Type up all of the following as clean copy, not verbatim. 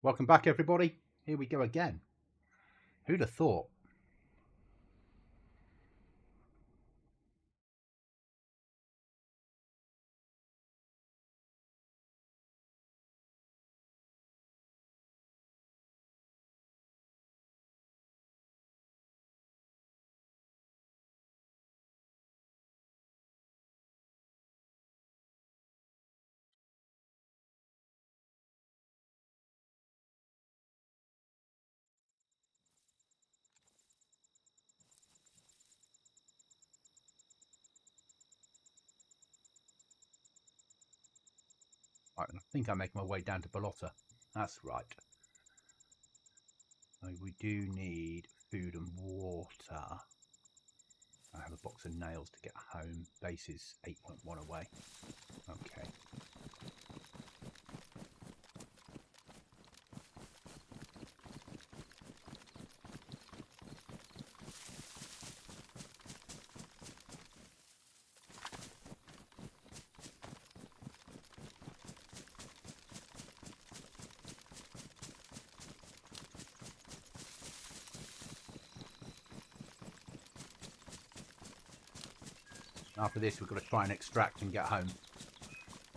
Welcome back, everybody. Here we go again. Who'd have thought? Right, I think I'm making my way down to Ballotta. That's right. So we do need food and water. I have a box of nails to get home. Base is 8.1 away. Okay. After this, we've got to try and extract and get home.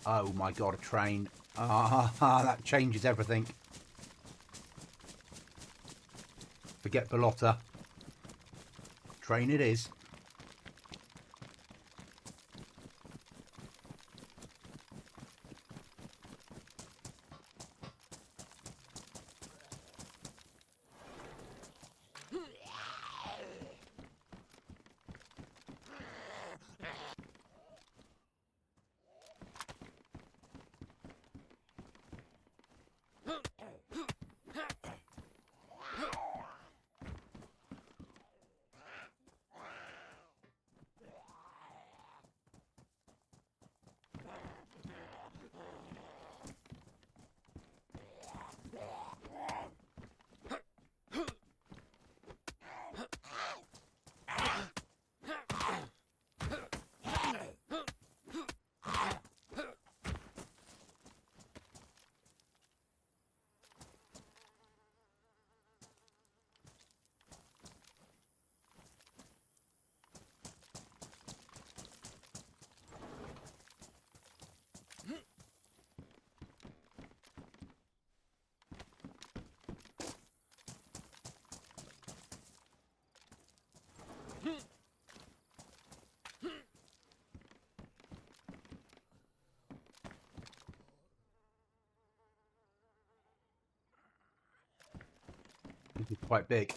Oh my god, a train. That changes everything. Forget Ballotta. Train it is. This is quite big.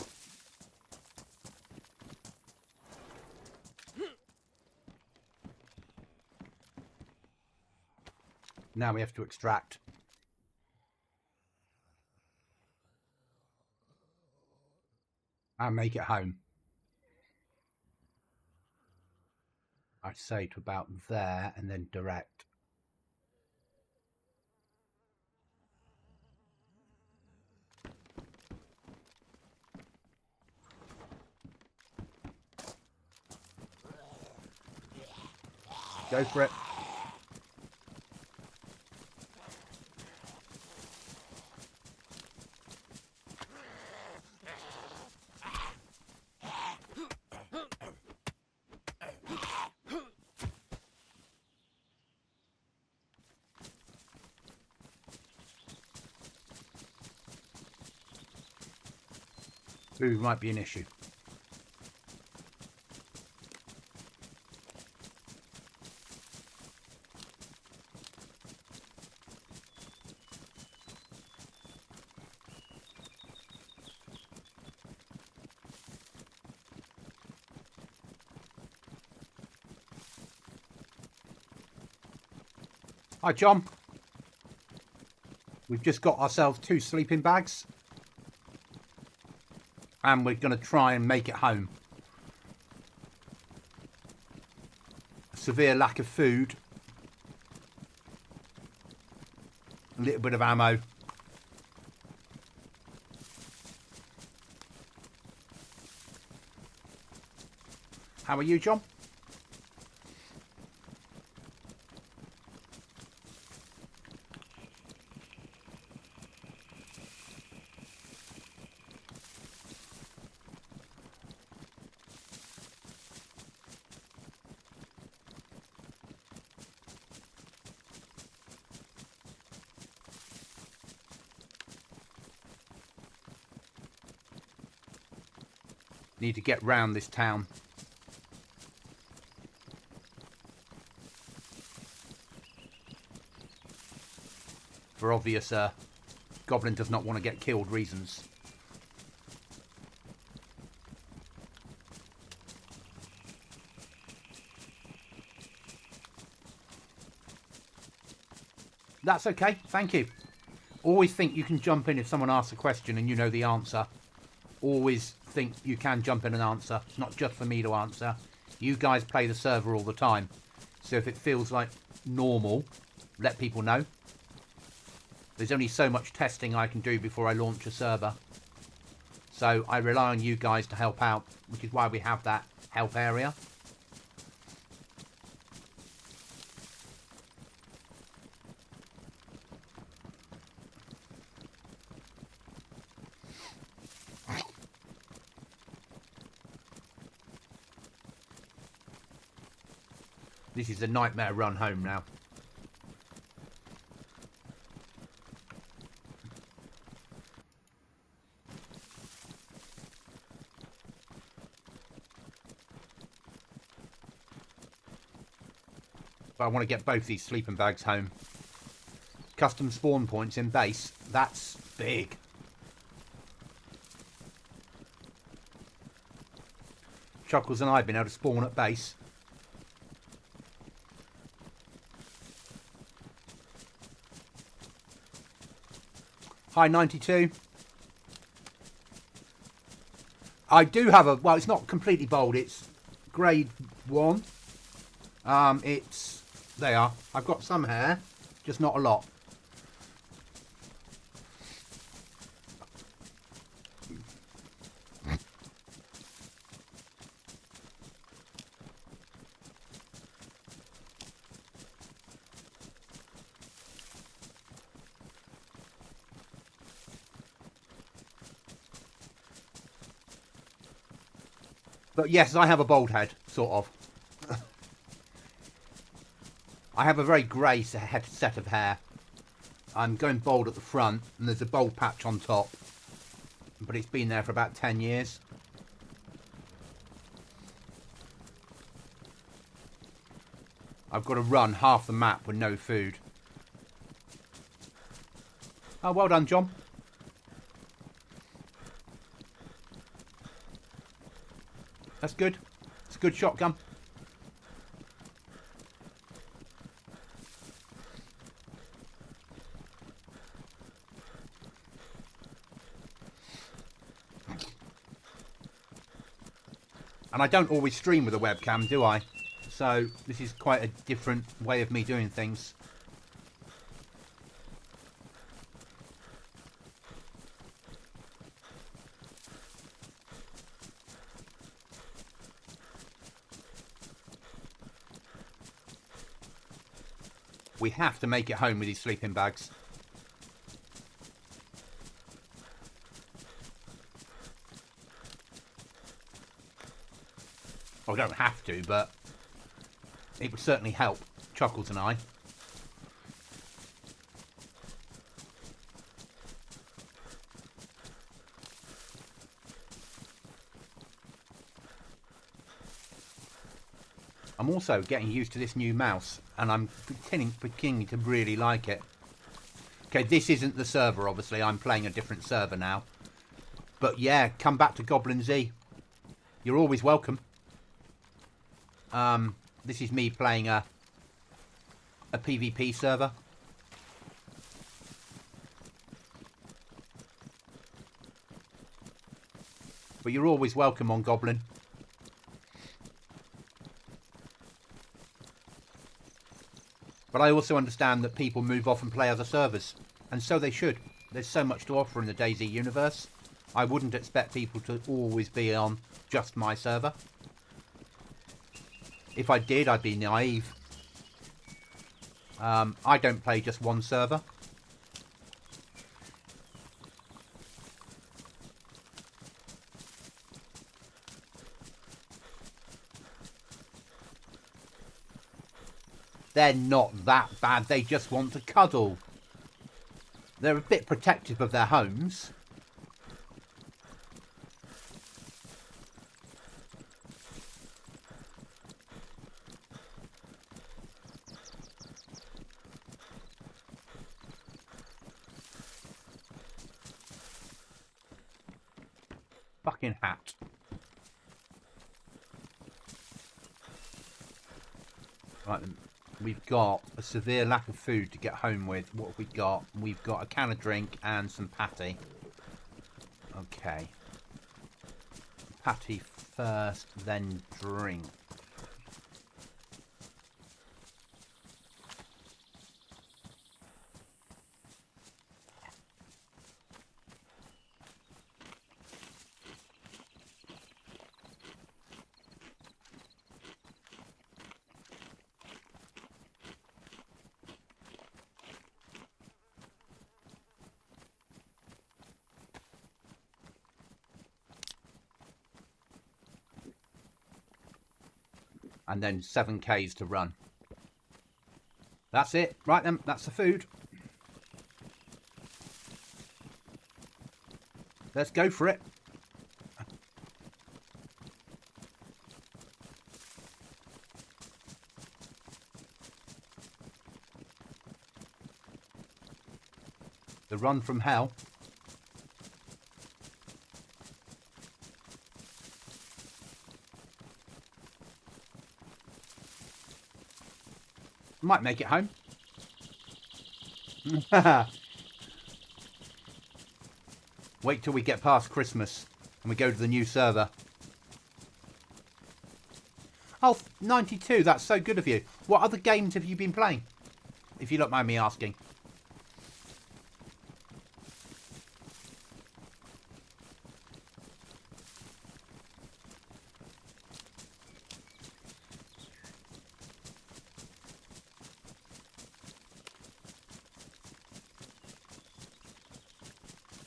Now we have to extract. And make it home. I'd say to about there and then direct. Go for it. Food might be an issue. Hi, John. We've just got ourselves 2 sleeping bags. And we're going to try and make it home. Severe lack of food. A little bit of ammo. How are you, John? Need to get round this town. For obvious Goblin does not want to get killed reasons. That's okay, thank you. Always think you can jump in if someone asks a question and you know the answer. Always think you can jump in and answer. It's not just for me to answer. You guys play the server all the time. So if it feels like normal, let people know. There's only so much testing I can do before I launch a server. So I rely on you guys to help out, which is why we have that help area. This is a nightmare run home now. But I want to get both these sleeping bags home. Custom spawn points in base. That's big. Chuckles and I have been able to spawn at base. Hi 92. I do have a, well, it's not completely bold, it's grade 1. It's, they are. I've got some hair, just not a lot. But yes, I have a bald head, sort of. I have a very grey set of hair. I'm going bald at the front, and there's a bald patch on top. But it's been there for about 10 years. I've got to run half the map with no food. Oh, well done, John. That's good. It's a good shotgun. And I don't always stream with a webcam, do I? So this is quite a different way of me doing things. We have to make it home with these sleeping bags. I don't have to, but it would certainly help Chuckles and I. I'm also getting used to this new mouse, and I'm beginning to really like it. Okay, this isn't the server, obviously. I'm playing a different server now. But yeah, come back to GoblinZ. You're always welcome. This is me playing a PvP server. But you're always welcome on Goblin. But I also understand that people move off and play other servers. And so they should. There's so much to offer in the DayZ universe. I wouldn't expect people to always be on just my server. If I did, I'd be naive. I don't play just one server. They're not that bad, they just want to cuddle. They're a bit protective of their homes. fucking hat. Right then. We've got a severe lack of food to get home with. What have we got? We've got a can of drink and some patty. Okay. Patty first, then drink. And then 7Ks to run. That's it. Right then, that's the food. Let's go for it. The run from hell. Might make it home. Wait till we get past Christmas and we go to the new server. Oh, 92, that's so good of you. What other games have you been playing? If you don't mind me asking.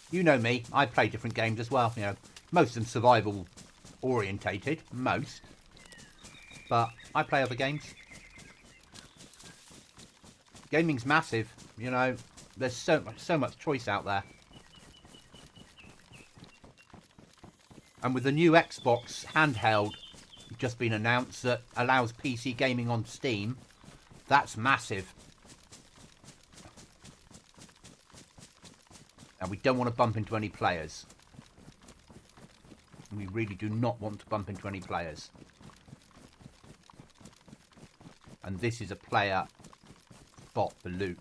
You know me, I play different games as well, you know. Most of them survival orientated, most. But I play other games. Gaming's massive, you know. There's so much choice out there. And with the new Xbox handheld just been announced that allows PC gaming on Steam, that's massive. And we don't want to bump into any players. We really do not want to bump into any players. And this is a player spot for loot.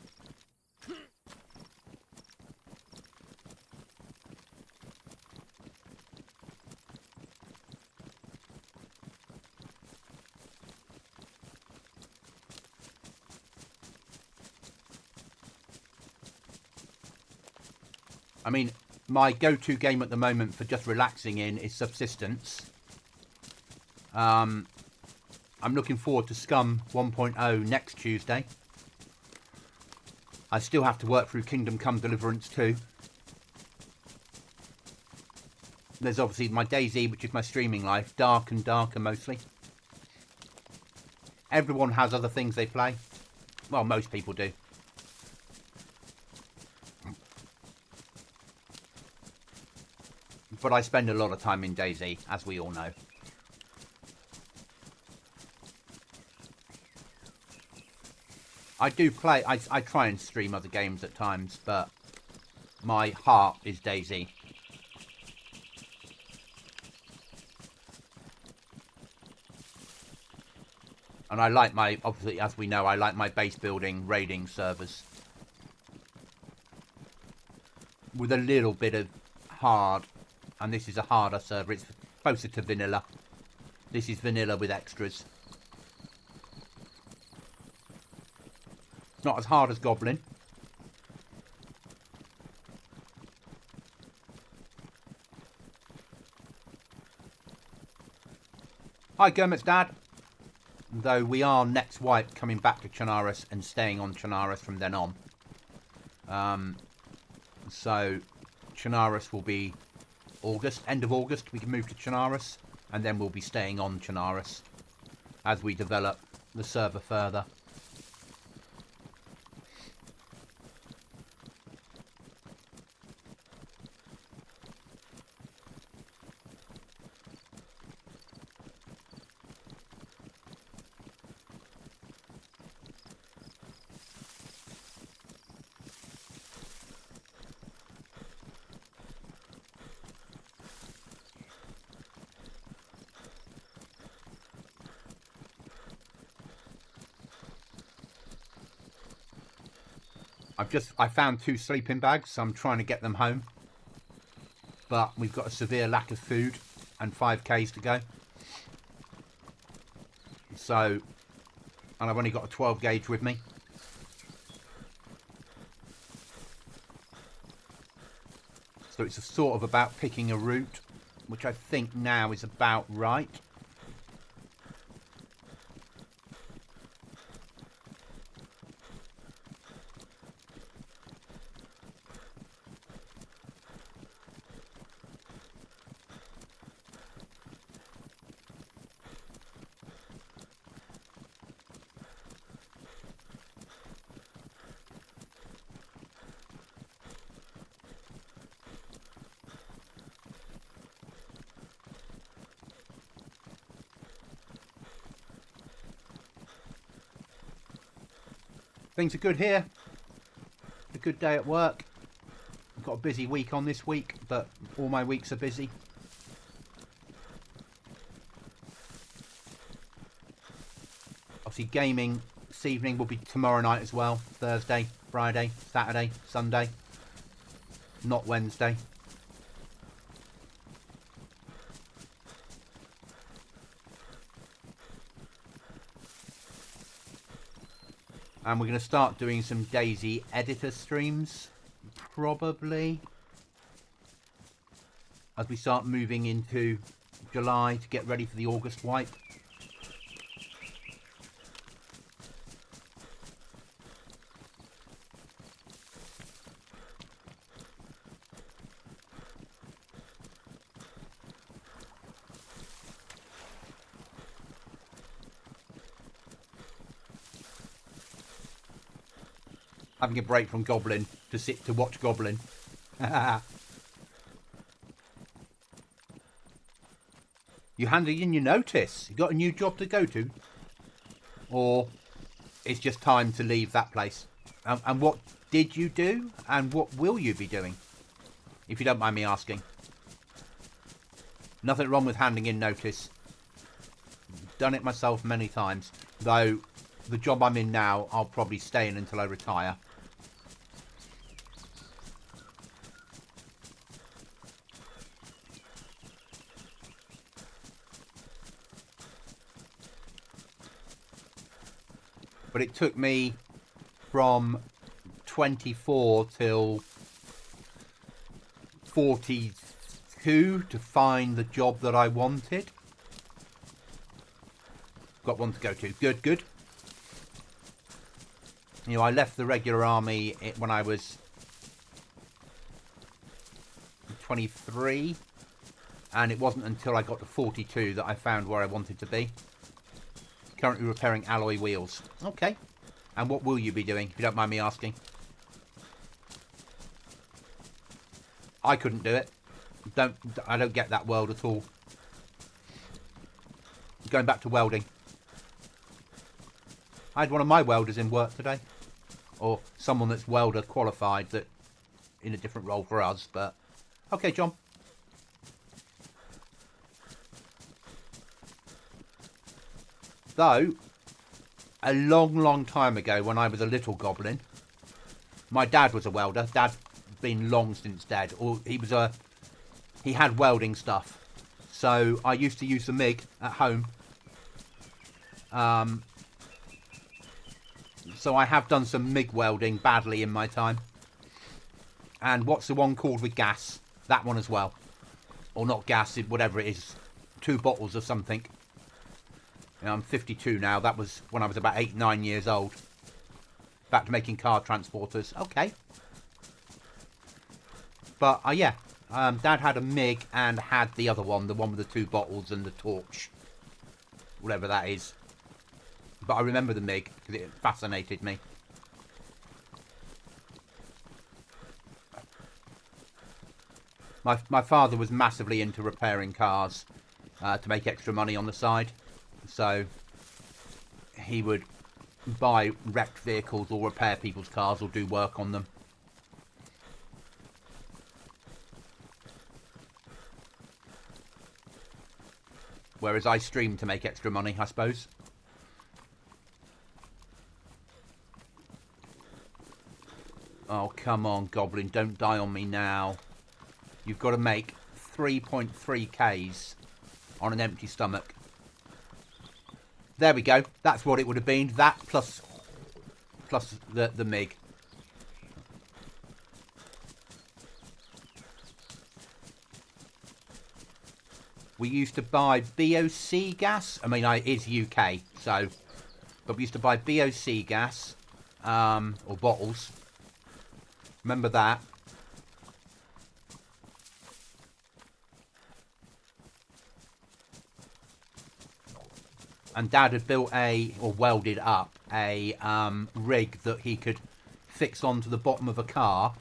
I mean, my go-to game at the moment for just relaxing in is Subsistence. I'm looking forward to Scum 1.0 next Tuesday. I still have to work through Kingdom Come Deliverance 2. There's obviously my DayZ, which is my streaming life. Dark and darker mostly. Everyone has other things they play. Well, most people do. But I spend a lot of time in DayZ, as we all know. I do play, I try and stream other games at times, but my heart is DayZ. And I like my, obviously, as we know, I like my base building raiding servers. With a little bit of hard, and this is a harder server, it's closer to vanilla. This is vanilla with extras. Not as hard as Goblin. Hi Kermit's dad. Though we are next wipe coming back to Chernarus and staying on Chernarus from then on. So Chernarus will be August, end of August we can move to Chernarus, and then we'll be staying on Chernarus as we develop the server further. I found 2 sleeping bags, so I'm trying to get them home. But we've got a severe lack of food and 5Ks to go. So, and I've only got a 12 gauge with me. So it's a sort of about picking a route, which I think now is about right. Things are good here. A good day at work. I've got a busy week on this week, but all my weeks are busy. Obviously gaming this evening will be tomorrow night as well. Thursday, Friday, Saturday, Sunday. Not Wednesday. And we're going to start doing some DayZ editor streams, probably, as we start moving into July to get ready for the August wipe. Having a break from Goblin to sit to watch Goblin. You handed in your notice. You got a new job to go to? Or it's just time to leave that place? And what did you do? And what will you be doing? If you don't mind me asking. Nothing wrong with handing in notice. Done it myself many times. Though the job I'm in now, I'll probably stay in until I retire. But it took me from 24 till 42 to find the job that I wanted. Got one to go to. Good, good. You know, I left the regular army when I was 23. And it wasn't until I got to 42 that I found where I wanted to be. Currently repairing alloy wheels. Okay. And what will you be doing, if you don't mind me asking? I couldn't do it. I don't get that world at all. Going back to welding. I had one of my welders in work today. Or someone that's welder qualified that in a different role for us, but okay, John. Though, a long time ago when I was a little goblin, my dad was a welder. Dad's been long since dead. Or he had welding stuff. So I used to use the MIG at home. So I have done some MIG welding badly in my time. And what's the one called with gas? That one as well. Or not gas, whatever it is. 2 bottles of something. I'm 52 now. That was when I was about 8-9 years old. Back to making car transporters. Okay. But, yeah. Dad had a MIG and had the other one. The one with the 2 bottles and the torch. Whatever that is. But I remember the MIG because it fascinated me. My father was massively into repairing cars to make extra money on the side. So he would buy wrecked vehicles or repair people's cars or do work on them. Whereas I stream to make extra money, I suppose. Oh, come on, Goblin. Don't die on me now. You've got to make 3.3 Ks on an empty stomach. There we go. That's what it would have been. That plus the MiG. We used to buy BOC gas. I mean, it is UK, so... But we used to buy BOC gas, or bottles. Remember that? And Dad had built or welded up a rig that he could fix onto the bottom of a car,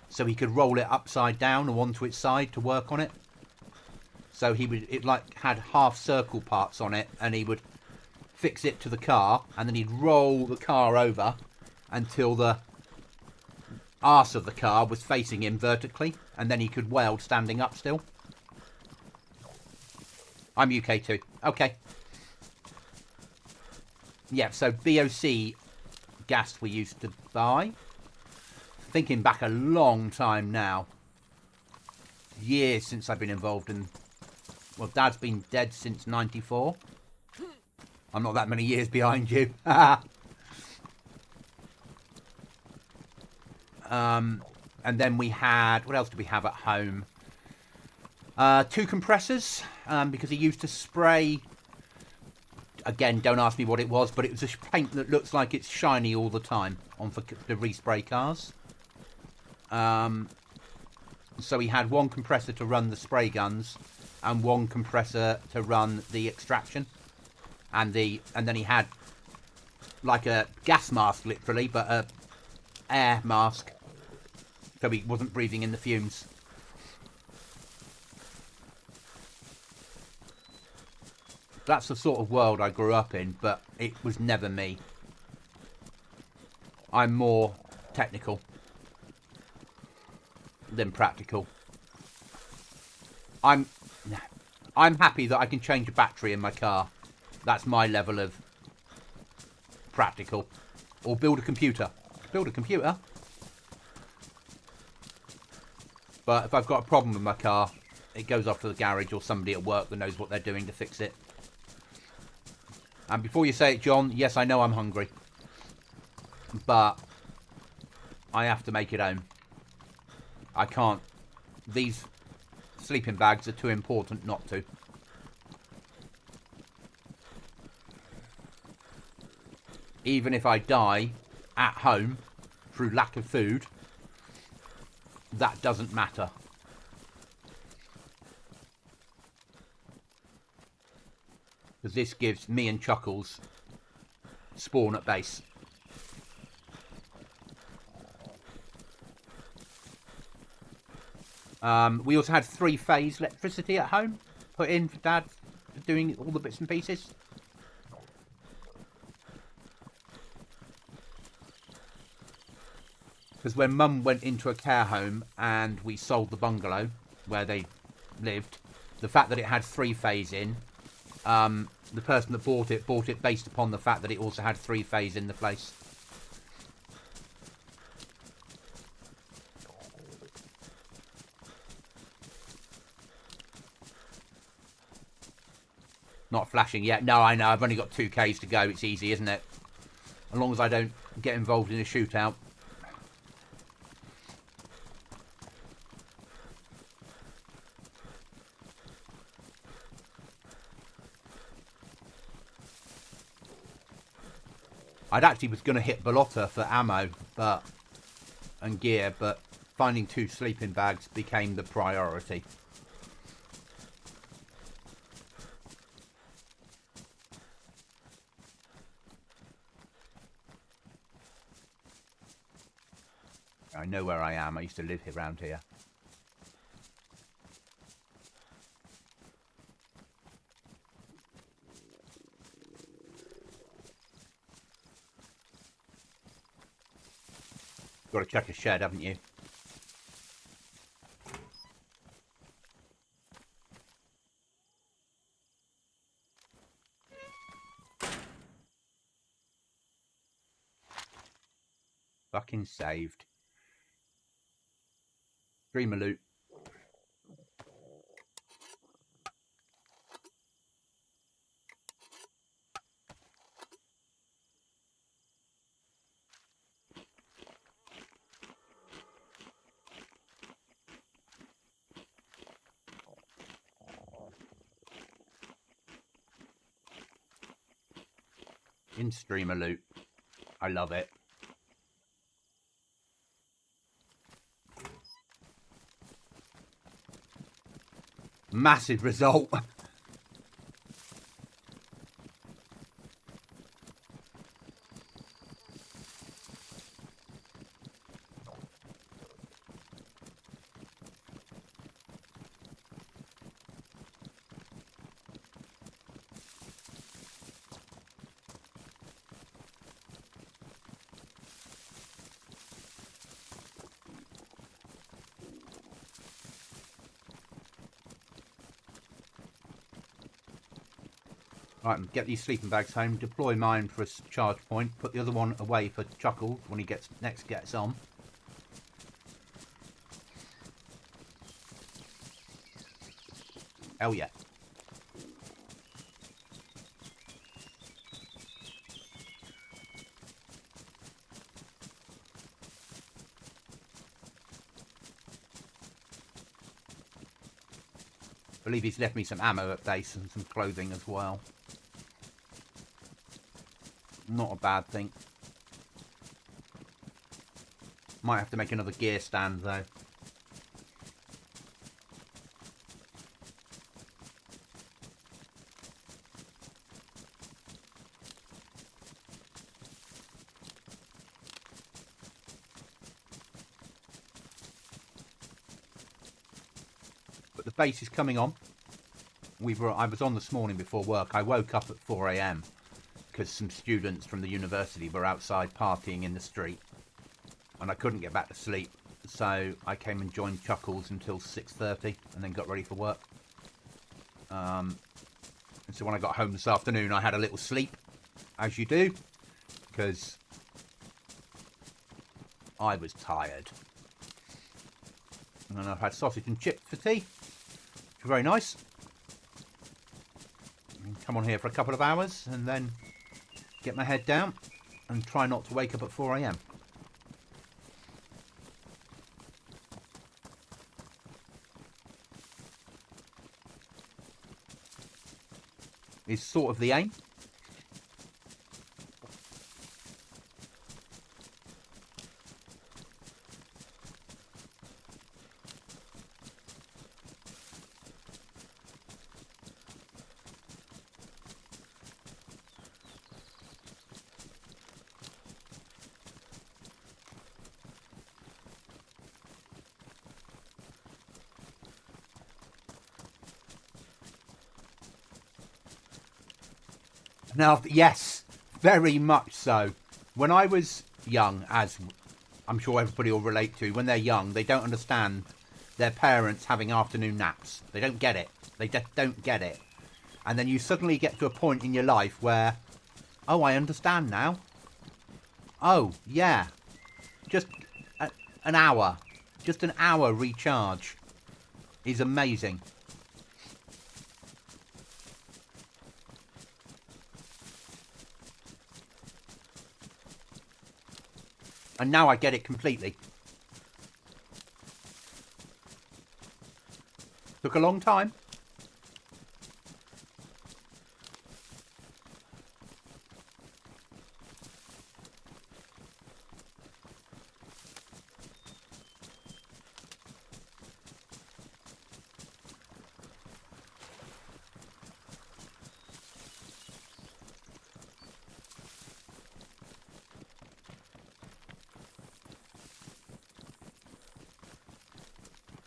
so he could roll it upside down or onto its side to work on it. So it like had half circle parts on it, and he would fix it to the car, and then he'd roll the car over until the arse of the car was facing him vertically, and then he could weld standing up still. I'm UK too. Okay. Yeah, so BOC gas we used to buy. Thinking back a long time now. Years since I've been involved in... Well, Dad's been dead since 94. I'm not that many years behind you. And then we had... What else did we have at home? 2 compressors, because he used to spray... Again, don't ask me what it was, but it was a paint that looks like it's shiny all the time on for the respray cars. So he had 1 compressor to run the spray guns and 1 compressor to run the extraction. And then he had like a gas mask, literally, but a air mask, so he wasn't breathing in the fumes. That's the sort of world I grew up in, but it was never me. I'm more technical than practical. I'm happy that I can change a battery in my car. That's my level of practical. Or build a computer. Build a computer. But if I've got a problem with my car, it goes off to the garage or somebody at work that knows what they're doing to fix it. And before you say it, John, yes, I know I'm hungry. But I have to make it home. I can't. These sleeping bags are too important not to. Even if I die at home through lack of food, that doesn't matter. Because this gives me and Chuckles spawn at base. We also had 3-phase electricity at home put in for Dad doing all the bits and pieces. Because when Mum went into a care home and we sold the bungalow where they lived, the fact that it had 3-phase in, the person that bought it based upon the fact that it also had 3-phase in the place. Not flashing yet. No, I know. I've only got 2 Ks to go. It's easy, isn't it? As long as I don't get involved in a shootout. I'd actually was going to hit Ballotta for ammo and gear, but finding 2 sleeping bags became the priority. I know where I am. I used to live around here. Got to check a shed, haven't you? Fucking saved. Streamer loot. In streamer loot. I love it. Massive result. Right, get these sleeping bags home, deploy mine for a charge point, put the other one away for Chuckles when he next gets on. Hell yeah. I believe he's left me some ammo at base and some clothing as well. Not a bad thing. Might have to make another gear stand though. But the base is coming on. I was on this morning before work. I woke up at 4 AM. Because some students from the university were outside partying in the street and I couldn't get back to sleep, so I came and joined Chuckles until 6:30 and then got ready for work. And so when I got home this afternoon I had a little sleep, as you do, because I was tired. And then I've had sausage and chips for tea, which are very nice. Come on here for a couple of hours and then get my head down and try not to wake up at 4 AM. Is sort of the aim. Now, yes, very much so. When I was young, as I'm sure everybody will relate to, when they're young, they don't understand their parents having afternoon naps. They don't get it. They just don't get it. And then you suddenly get to a point in your life where, oh, I understand now. Oh, yeah. Just an hour. Just an hour recharge is amazing. And now I get it completely. Took a long time.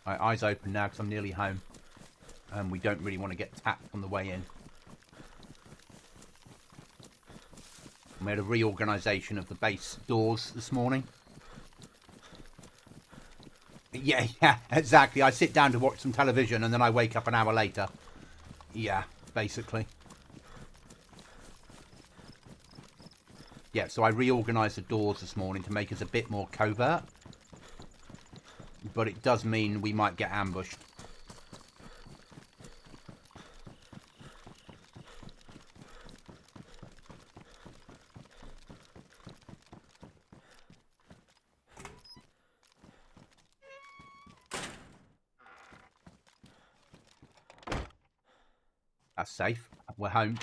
Right, eyes open now because I'm nearly home. And we don't really want to get tapped on the way in. We made a reorganisation of the base doors this morning. Yeah, exactly. I sit down to watch some television and then I wake up an hour later. Yeah, basically. Yeah, so I reorganised the doors this morning to make us a bit more covert. but it does mean we might get ambushed. That's safe. We're home.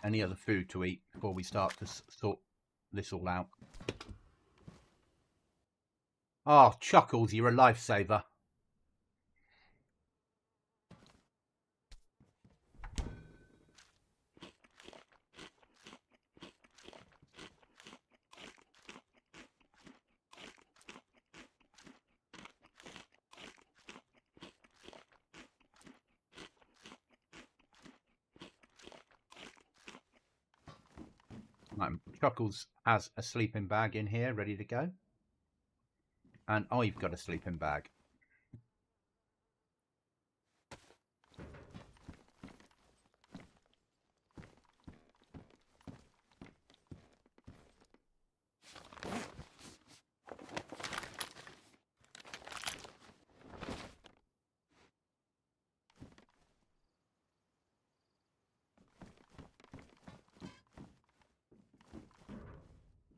Any other food to eat before we start to sort this all out? Oh, Chuckles, you're a lifesaver. Right, Chuckles has a sleeping bag in here ready to go. And I've got a sleeping bag.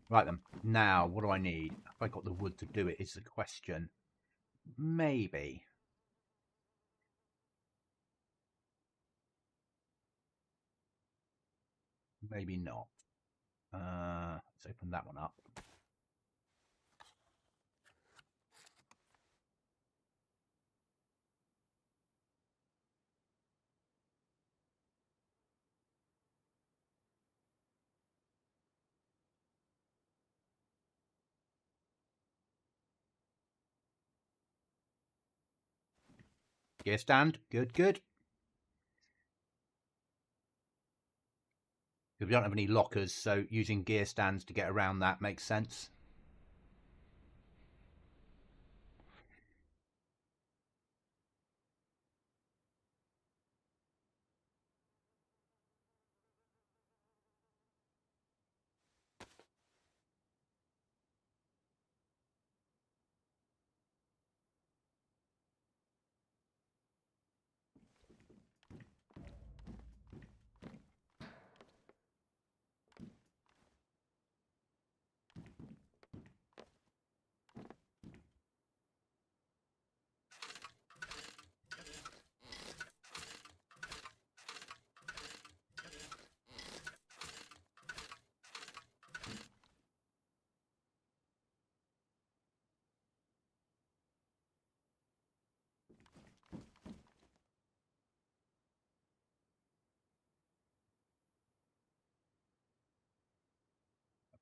Right then, now what do I need? Have I got the wood to do it is the question. Maybe. Maybe not. Let's open that one up. Gear stand. Good, good. We don't have any lockers, so using gear stands to get around that makes sense.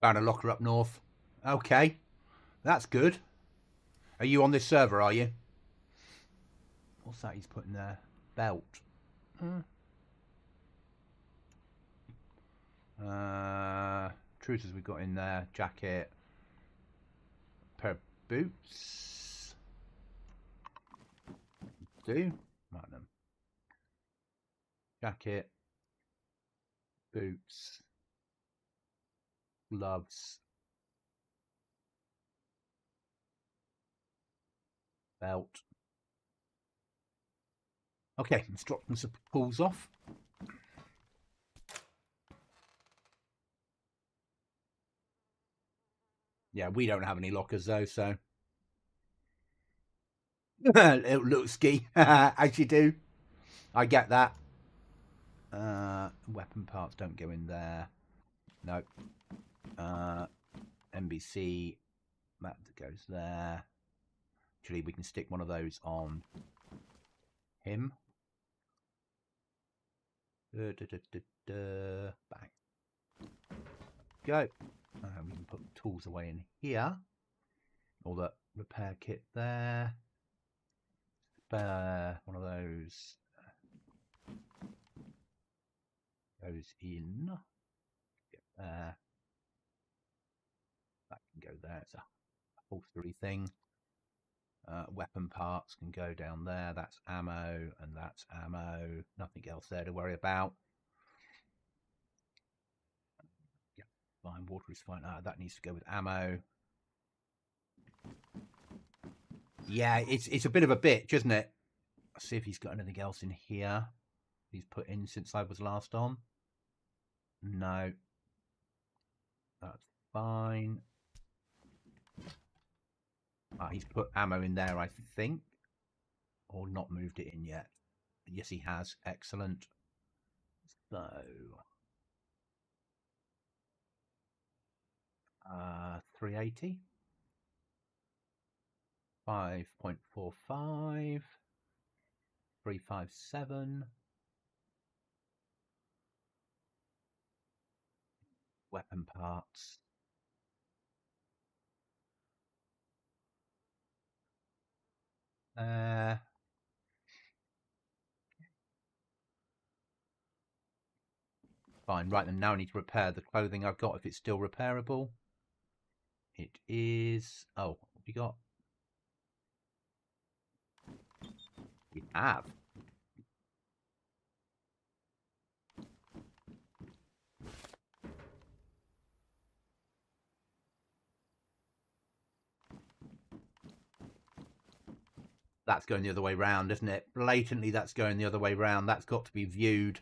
Found a locker up north. Okay, that's good. Are you on this server, are you? What's that he's putting there? Belt. Trousers we've got in there. Jacket. Pair of boots. Do. Right then. Jacket. Boots. Gloves. Belt. Okay, let's drop some pulls off. Yeah, we don't have any lockers though, so it looks ski as you do. I get that. Weapon parts don't go in there. No. NBC that goes there. Actually, we can stick one of those on him. Bang. Go. We can put tools away in here. All that repair kit there. spare one of those. Goes in. Get there. That can go there. It's a upholstery thing. Weapon parts can go down there. That's ammo and that's ammo. Nothing else there to worry about. Yeah, fine. Water is fine. That needs to go with ammo. Yeah, it's a bit of a bitch, isn't it? Let's see if he's got anything else in here he's put in since I was last on. No. That's fine. He's put ammo in there, I think. Or not moved it in yet. Yes, he has. Excellent. So... 380. 5.45. 357. Weapon parts. Fine, right then, now I need to repair the clothing I've got if it's still repairable. It is... Oh, what have we got? We have. That's going the other way round, isn't it? Blatantly, that's going the other way round. That's got to be viewed.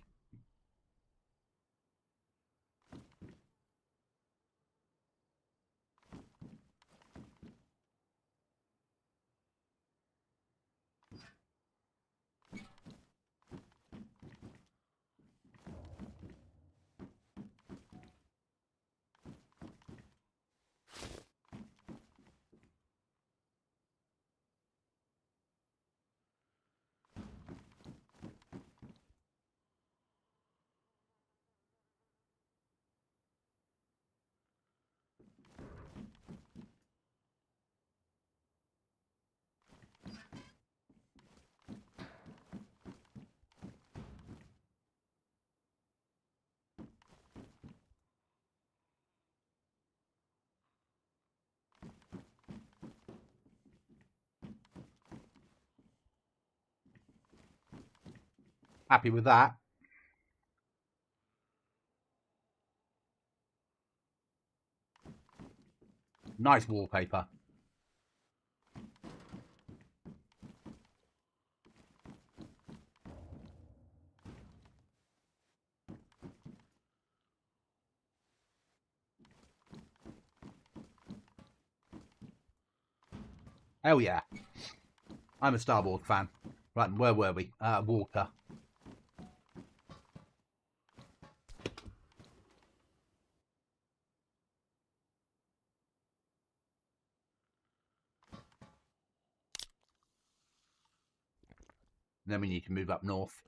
Happy with that. Nice wallpaper. Hell yeah. I'm a Star Wars fan. Right, where were we? Water. Then we need to move up north.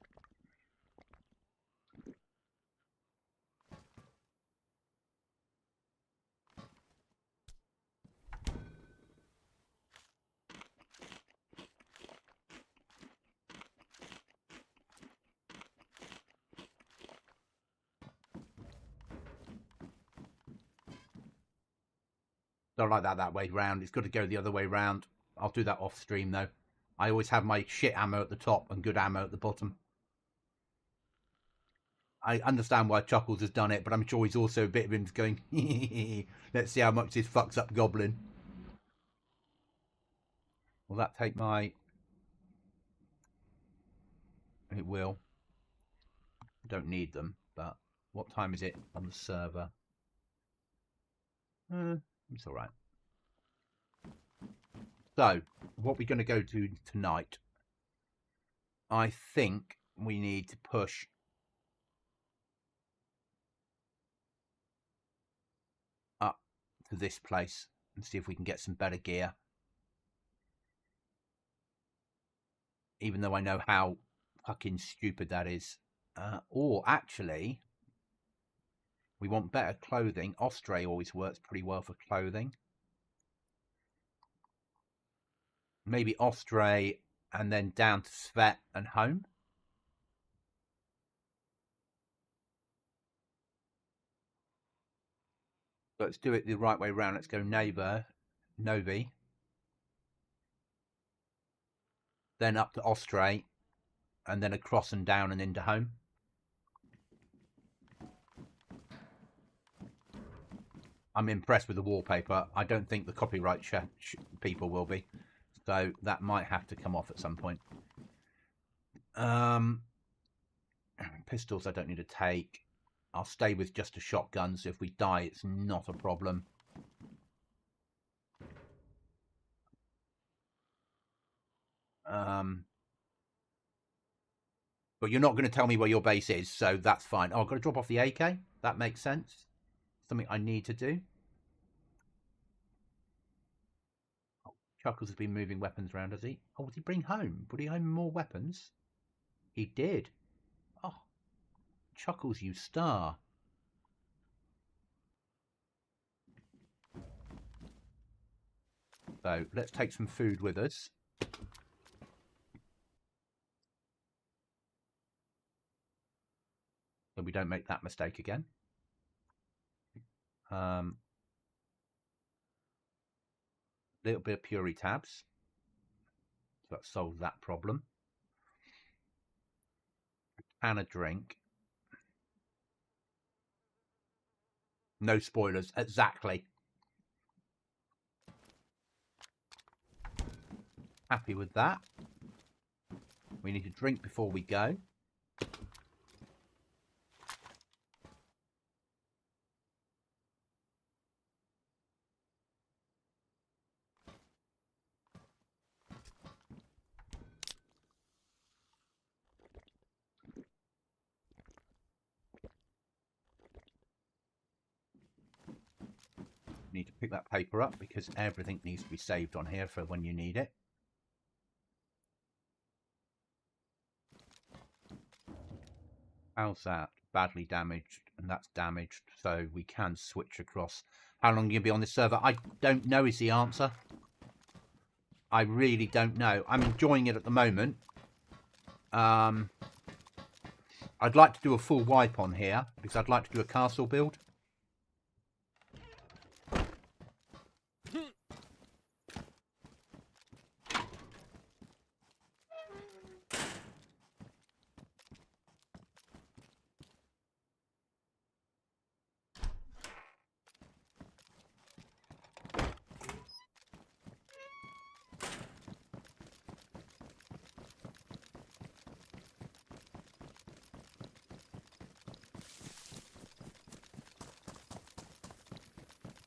Don't like that way round. It's got to go the other way round. I'll do that off stream though. I always have my shit ammo at the top and good ammo at the bottom. I understand why Chuckles has done it, but I'm sure he's also a bit of him going, let's see how much this fucks up Goblin. Will that take my... It will. I don't need them, but what time is it on the server? It's all right. So, what we're going to go to tonight, I think we need to push up to this place and see if we can get some better gear. Even though I know how fucking stupid that is. Or actually, we want better clothing. Osprey always works pretty well for clothing. Maybe Osprey and then down to Svet and home. Let's do it the right way around. Let's go neighbour, Novi, then up to Ostrey, and then across and down and into home. I'm impressed with the wallpaper. I don't think the copyright people will be. So that might have to come off at some point. Pistols I don't need to take. I'll stay with just a shotgun, so if we die, it's not a problem. But you're not going to tell me where your base is, so that's fine. Oh, I've got to drop off the AK. That makes sense. Something I need to do. Oh, Chuckles has been moving weapons around, has he? Oh, did he bring home? Brought he home more weapons? He did. Oh, Chuckles, you star. So let's take some food with us. So we don't make that mistake again. Little bit of Puri tabs. So that solves that problem. And a drink. No spoilers. Exactly. Happy with that. We need to drink before we go. Need to pick that paper up because everything needs to be saved on here for when you need it. How's that? Badly damaged, and that's damaged, so we can switch across. How long are you going to be on this server? I don't know is the answer. I really don't know. I'm enjoying it at the moment. I'd like to do a full wipe on here because I'd like to do a castle build.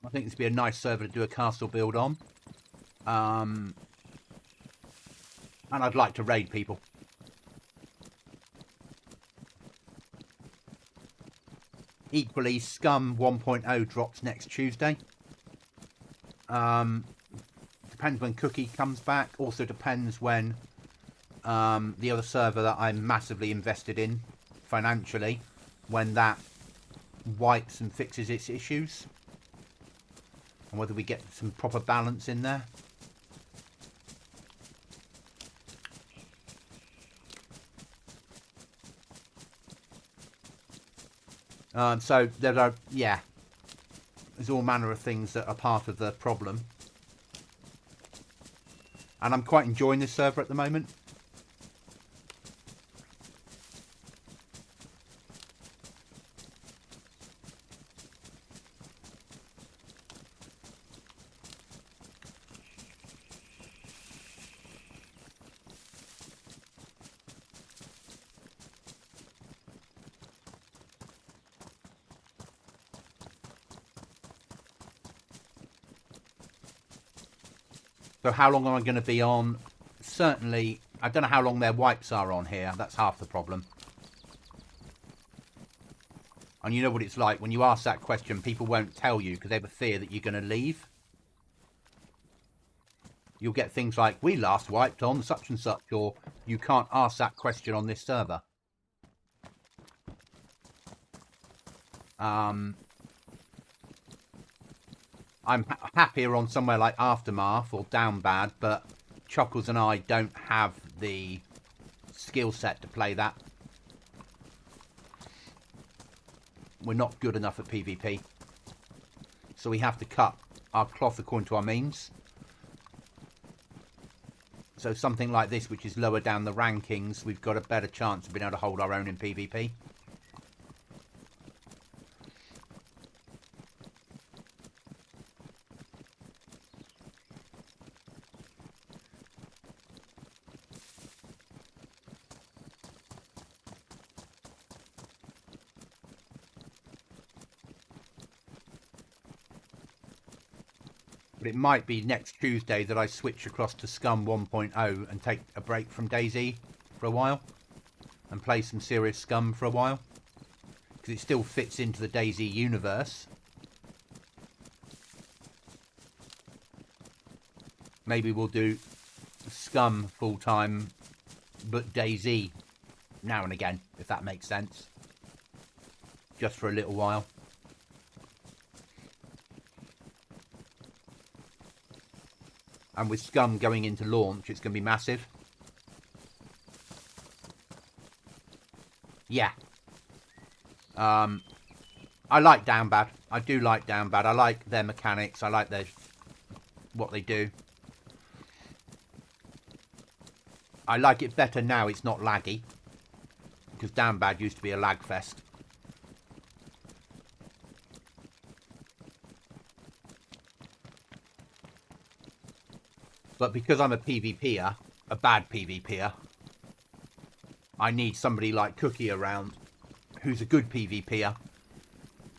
I think this would be a nice server to do a castle build on. And I'd like to raid people. Equally, Scum 1.0 drops next Tuesday. Depends when Cookie comes back. Also depends when the other server that I'm massively invested in financially, when that wipes and fixes its issues. And whether we get some proper balance in there. So there are, yeah, there's all manner of things that are part of the problem. And I'm quite enjoying this server at the moment. So how long am I going to be on? Certainly, I don't know how long their wipes are on here. That's half the problem. And you know what it's like. When you ask that question, people won't tell you because they have a fear that you're going to leave. You'll get things like, we last wiped on such and such, or you can't ask that question on this server. I'm happier on somewhere like Aftermath or Down Bad, but Chuckles and I don't have the skill set to play that. We're not good enough at PvP. So we have to cut our cloth according to our means. So something like this, which is lower down the rankings, we've got a better chance of being able to hold our own in PvP. But it might be next Tuesday that I switch across to Scum 1.0 and take a break from DayZ for a while and play some serious Scum for a while, because it still fits into the DayZ universe. Maybe we'll do Scum full time, but DayZ now and again, if that makes sense, just for a little while. And with Scum going into launch, it's going to be massive. Yeah. I like Down Bad. I do like Down Bad. I like their mechanics. I like what they do. I like it better now it's not laggy. Because Down Bad used to be a lag fest. But because I'm a PvPer, a bad PvPer, I need somebody like Cookie around who's a good PvPer.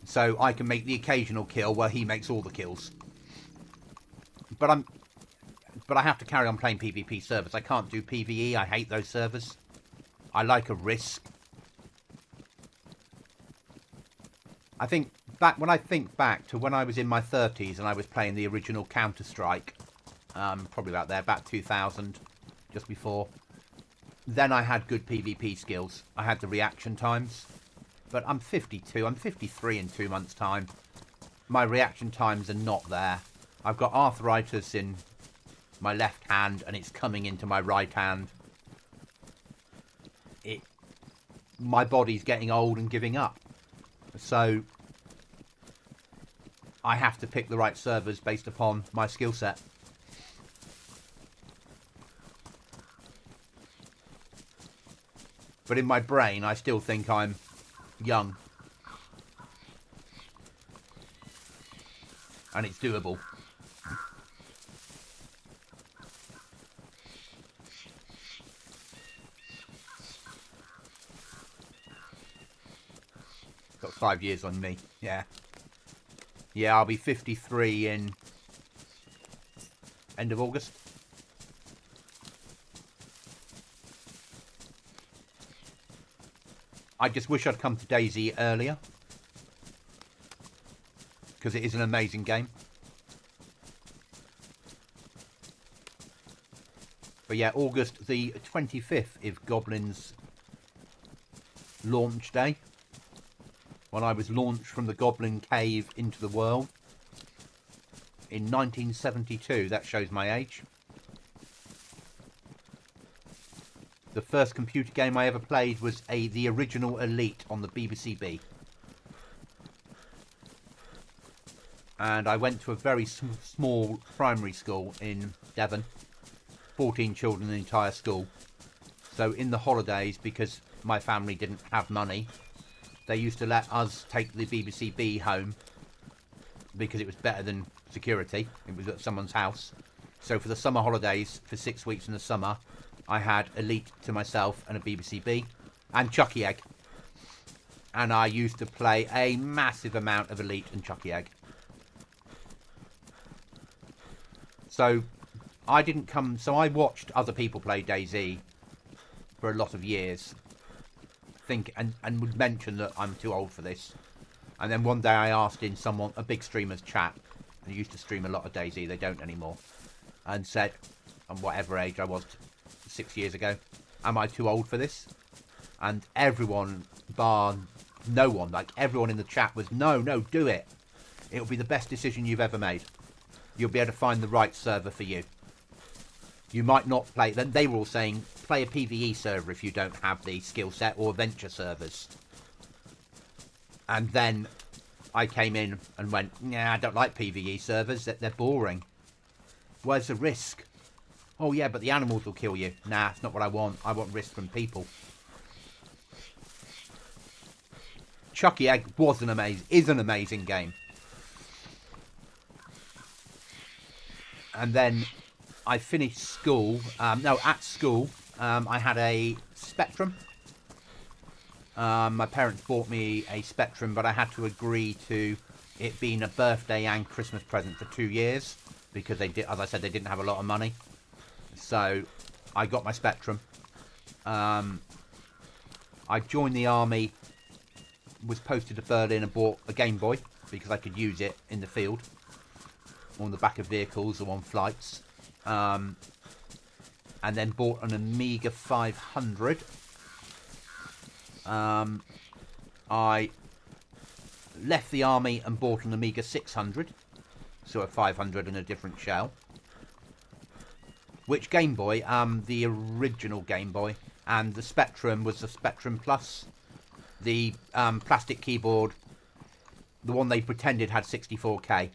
So I can make the occasional kill where he makes all the kills. But I have to carry on playing PvP servers. I can't do PvE. I hate those servers. I like a risk. When I think back to when I was in my 30s and I was playing the original Counter-Strike, probably about 2000, just before. Then I had good PvP skills. I had the reaction times. But I'm 52, I'm 53 in 2 months' time. My reaction times are not there. I've got arthritis in my left hand and it's coming into my right hand. My body's getting old and giving up. So I have to pick the right servers based upon my skill set. But in my brain, I still think I'm young. And it's doable. Got 5 years on me, yeah. Yeah, I'll be 53 in end of August. I just wish I'd come to DayZ earlier, because it is an amazing game. But yeah, August the 25th is GoblinZ launch day. When I was launched from the Goblin Cave into the world in 1972. That shows my age. The first computer game I ever played was the original Elite on the BBC. And I went to a very small primary school in Devon. 14 children in the entire school. So in the holidays, because my family didn't have money, they used to let us take the BBC home because it was better than security. It was at someone's house. So for the summer holidays, for 6 weeks in the summer, I had Elite to myself and a BBC and Chucky Egg. And I used to play a massive amount of Elite and Chucky Egg. So I didn't come... So I watched other people play DayZ for a lot of years. And would mention that I'm too old for this. And then one day I asked in a big streamer's chat, and he used to stream a lot of DayZ, they don't anymore, and said, on whatever age I was 6 years ago, am I too old for this? And everyone, bar no one, like everyone in the chat was, no, do it. It'll be the best decision you've ever made. You'll be able to find the right server for you. You might not play. Then they were all saying play a PvE server if you don't have the skill set, or venture servers. And then I came in and went, yeah, I don't like PvE servers. They're boring. Where's the risk? Oh yeah, but the animals will kill you. Nah, that's not what I want. I want risk from people. Chucky Egg is an amazing game. And then I finished school. At school, I had a Spectrum. My parents bought me a Spectrum, but I had to agree to it being a birthday and Christmas present for 2 years because they did, as I said, they didn't have a lot of money. So I got my Spectrum. I joined the army, was posted to Berlin and bought a Game Boy because I could use it in the field, on the back of vehicles or on flights. And then bought an Amiga 500. I left the army and bought an Amiga 600, so a 500 in a different shell. Which Game Boy? The original Game Boy, and the Spectrum was the Spectrum Plus. The plastic keyboard, the one they pretended had 64K.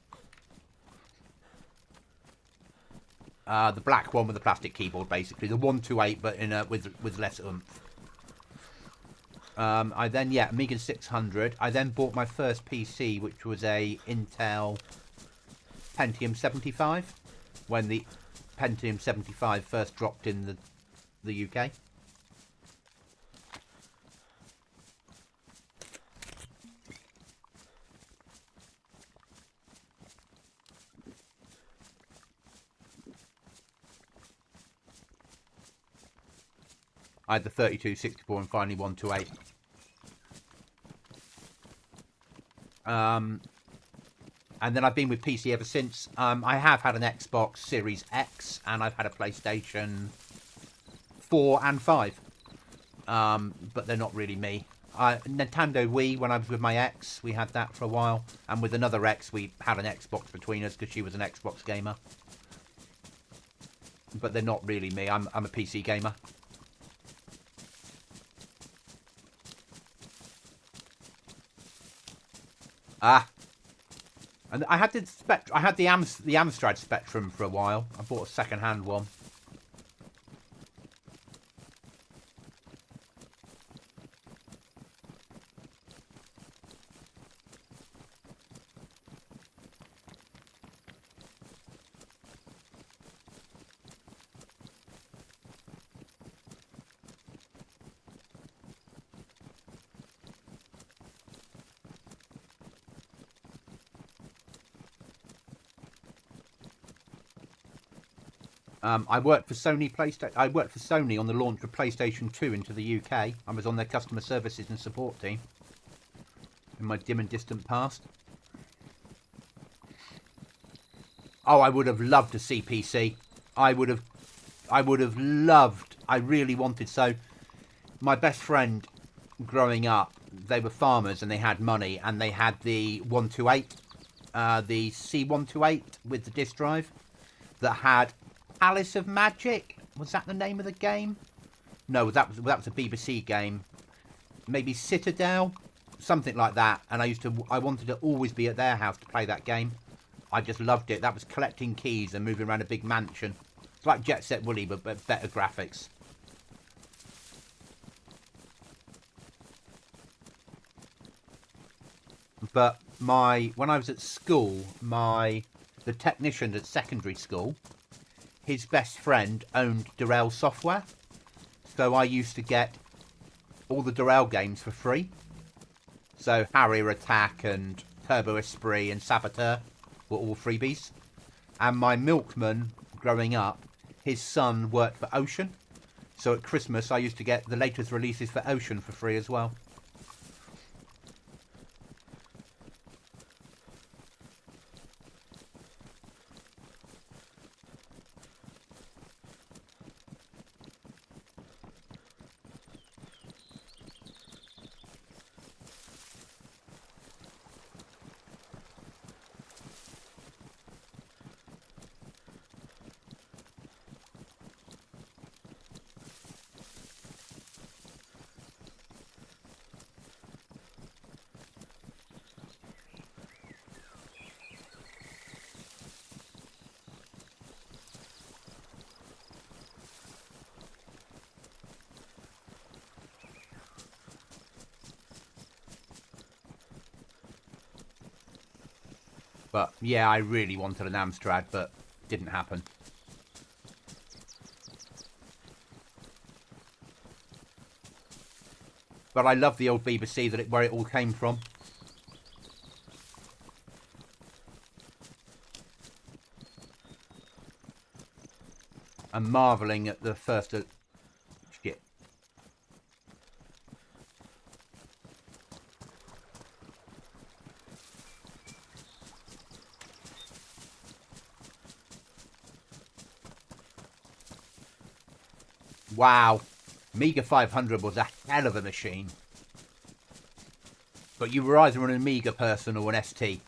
The black one with the plastic keyboard, basically the 128, but in with less oomph. Amiga 600. I then bought my first PC, which was a Intel Pentium 75, when the Pentium 75 first dropped in the UK. I had the 32, 64 and finally 128. And then I've been with PC ever since. I have had an Xbox Series X and I've had a PlayStation 4 and 5. But they're not really me. Nintendo Wii, when I was with my ex, we had that for a while. And with another ex, we had an Xbox between us because she was an Xbox gamer. But they're not really me. I'm a PC gamer. And I had the Amstrad Spectrum for a while. I bought a second-hand one. I worked for Sony I worked for Sony on the launch of PlayStation 2 into the UK. I was on their customer services and support team in my dim and distant past. Oh, I would have loved to see PC. I would have loved. I really wanted. So, my best friend, growing up, they were farmers and they had money, and they had the 128, the C128 with the disk drive that had Palace of Magic. Was that the name of the game? No, that was a BBC game. Maybe Citadel, something like that. And I wanted to always be at their house to play that game. I just loved it. That was collecting keys and moving around a big mansion. It's like Jet Set Willy, but better graphics. But when I was at school, the technician at secondary school, his best friend owned Durrell Software, so I used to get all the Durrell games for free. So Harrier Attack and Turbo Esprit and Saboteur were all freebies. And my milkman, growing up, his son worked for Ocean, so at Christmas I used to get the latest releases for Ocean for free as well. But yeah, I really wanted an Amstrad, but didn't happen. But I love the old BBC, where it all came from. And marvelling at the first... shit. Wow. Amiga 500 was a hell of a machine. But you were either an Amiga person or an ST.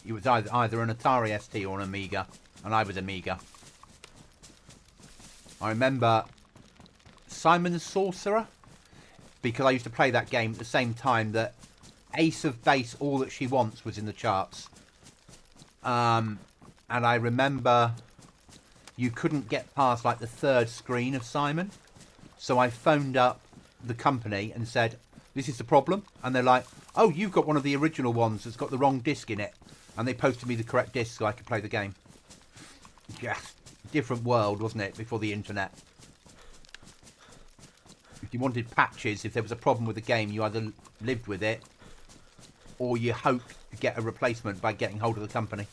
You was either an Atari ST or an Amiga. And I was Amiga. I remember Simon the Sorcerer, because I used to play that game at the same time that Ace of Base, All That She Wants was in the charts. And I remember you couldn't get past like the third screen of Simon. So I phoned up the company and said, this is the problem. And they're like, oh, you've got one of the original ones that's got the wrong disc in it. And they posted me the correct disc so I could play the game. Yeah, different world, wasn't it, before the internet. If you wanted patches, if there was a problem with the game, you either lived with it or you hoped to get a replacement by getting hold of the company.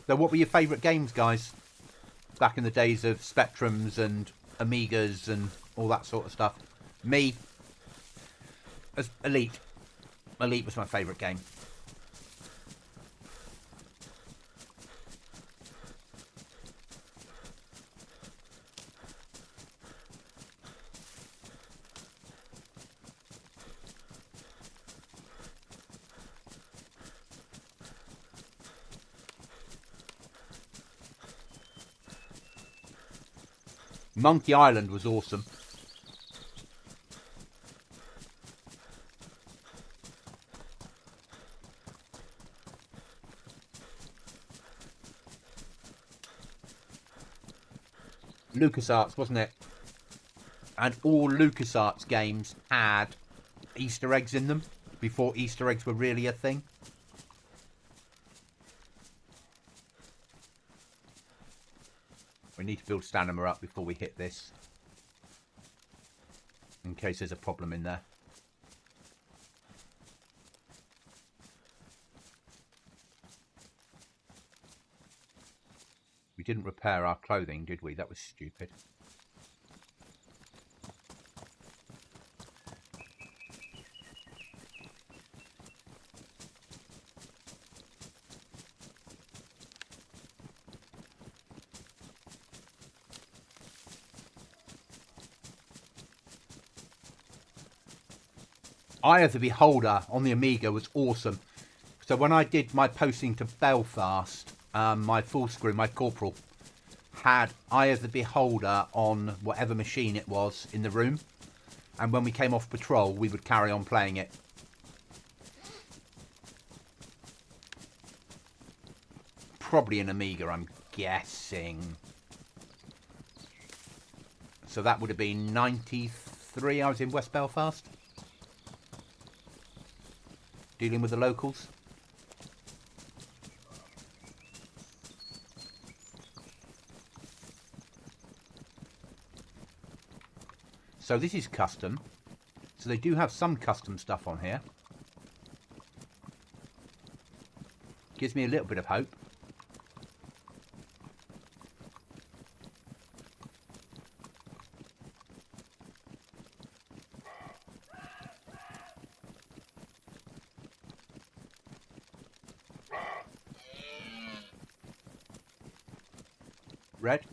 So what were your favourite games, guys? Back in the days of Spectrums and Amigas and all that sort of stuff. Me, as Elite. Elite was my favourite game. Monkey Island was awesome. LucasArts, wasn't it? And all LucasArts games had Easter eggs in them before Easter eggs were really a thing. We need to build stamina up before we hit this, in case there's a problem in there. We didn't repair our clothing, did we? That was stupid. Eye of the Beholder on the Amiga was awesome. So when I did my posting to Belfast, my full screen, my corporal, had Eye of the Beholder on whatever machine it was in the room. And when we came off patrol, we would carry on playing it. Probably an Amiga, I'm guessing. So that would have been 93. I was in West Belfast, dealing with the locals. So this is custom. So they do have some custom stuff on here. Gives me a little bit of hope. Red.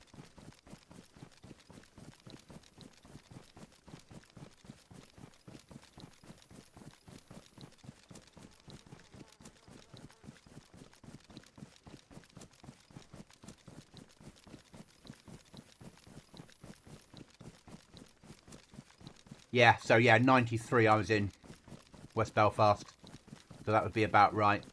Yeah, so yeah, 93 I was in West Belfast. So that would be about right.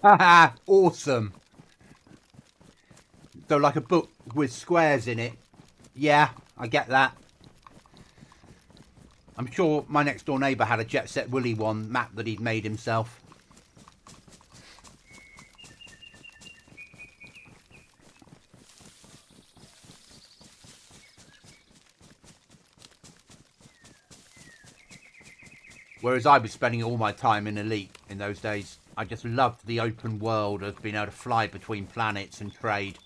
Haha, awesome. So like a book with squares in it. Yeah, I get that. I'm sure my next door neighbour had a Jet Set Willy one map that he'd made himself. Whereas I was spending all my time in Elite in those days. I just loved the open world of being able to fly between planets and trade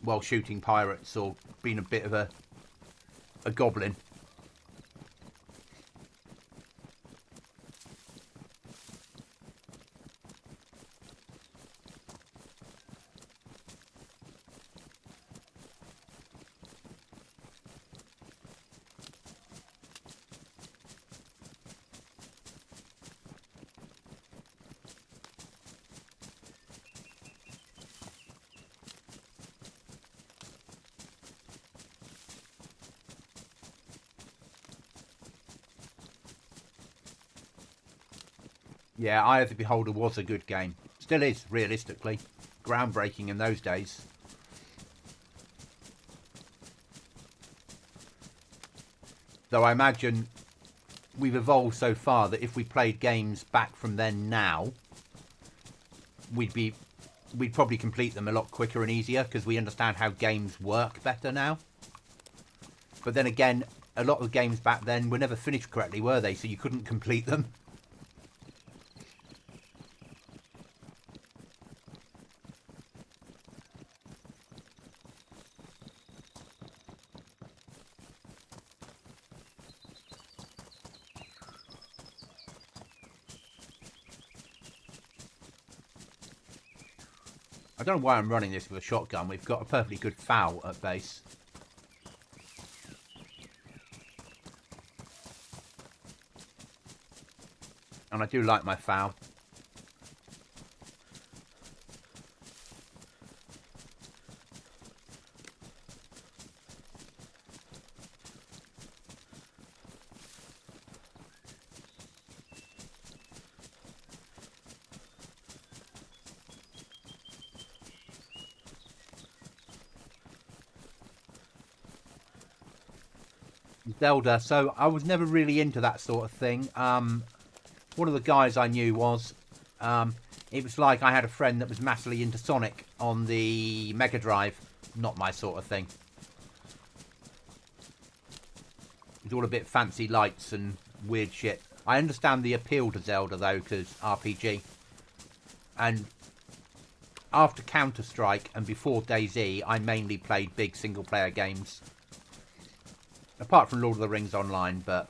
while shooting pirates or being a bit of a goblin. Yeah, Eye of the Beholder was a good game. Still is, realistically. Groundbreaking in those days. Though I imagine we've evolved so far that if we played games back from then now, we'd probably complete them a lot quicker and easier because we understand how games work better now. But then again, a lot of the games back then were never finished correctly, were they? So you couldn't complete them. I don't know why I'm running this with a shotgun. We've got a perfectly good foul at base. And I do like my foul. Zelda, so I was never really into that sort of thing. One of the guys I knew was, it was like I had a friend that was massively into Sonic on the Mega Drive. Not my sort of thing. It's all a bit fancy lights and weird shit. I understand the appeal to Zelda though, because RPG. And after Counter-Strike and before DayZ, I mainly played big single-player games. Apart from Lord of the Rings Online, but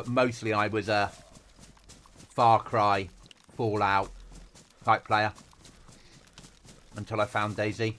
mostly I was a Far Cry, Fallout type player until I found DayZ.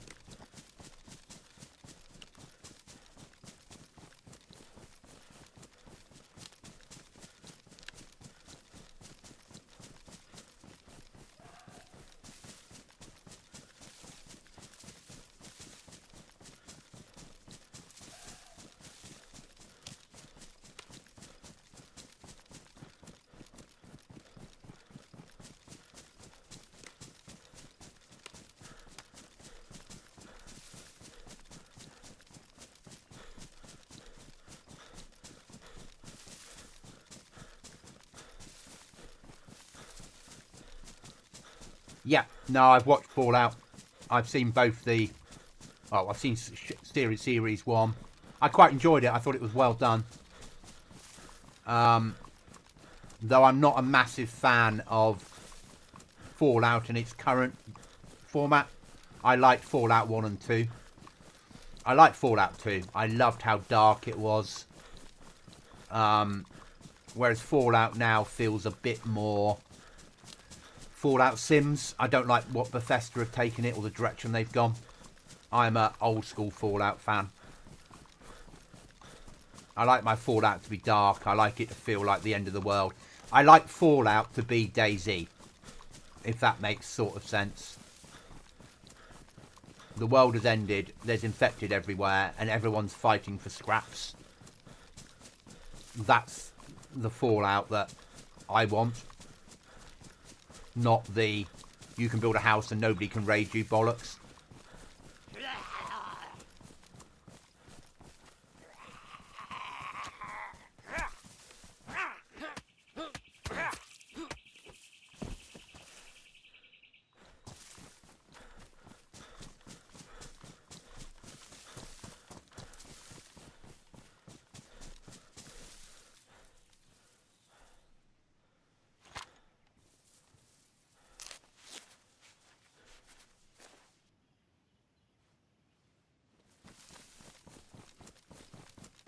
Yeah, no, I've watched Fallout. I've seen both the... Oh, I've seen Series 1. I quite enjoyed it. I thought it was well done. Though I'm not a massive fan of Fallout in its current format. I liked Fallout 1 and 2. I liked Fallout 2. I loved how dark it was. Whereas Fallout now feels a bit more... Fallout Sims. I don't like what Bethesda have taken it or the direction they've gone. I'm an old school Fallout fan. I like my Fallout to be dark. I like it to feel like the end of the world. I like Fallout to be DayZ, if that makes sort of sense. The world has ended, there's infected everywhere, and everyone's fighting for scraps. That's the fallout that I want. Not the you can build a house and nobody can raid you bollocks.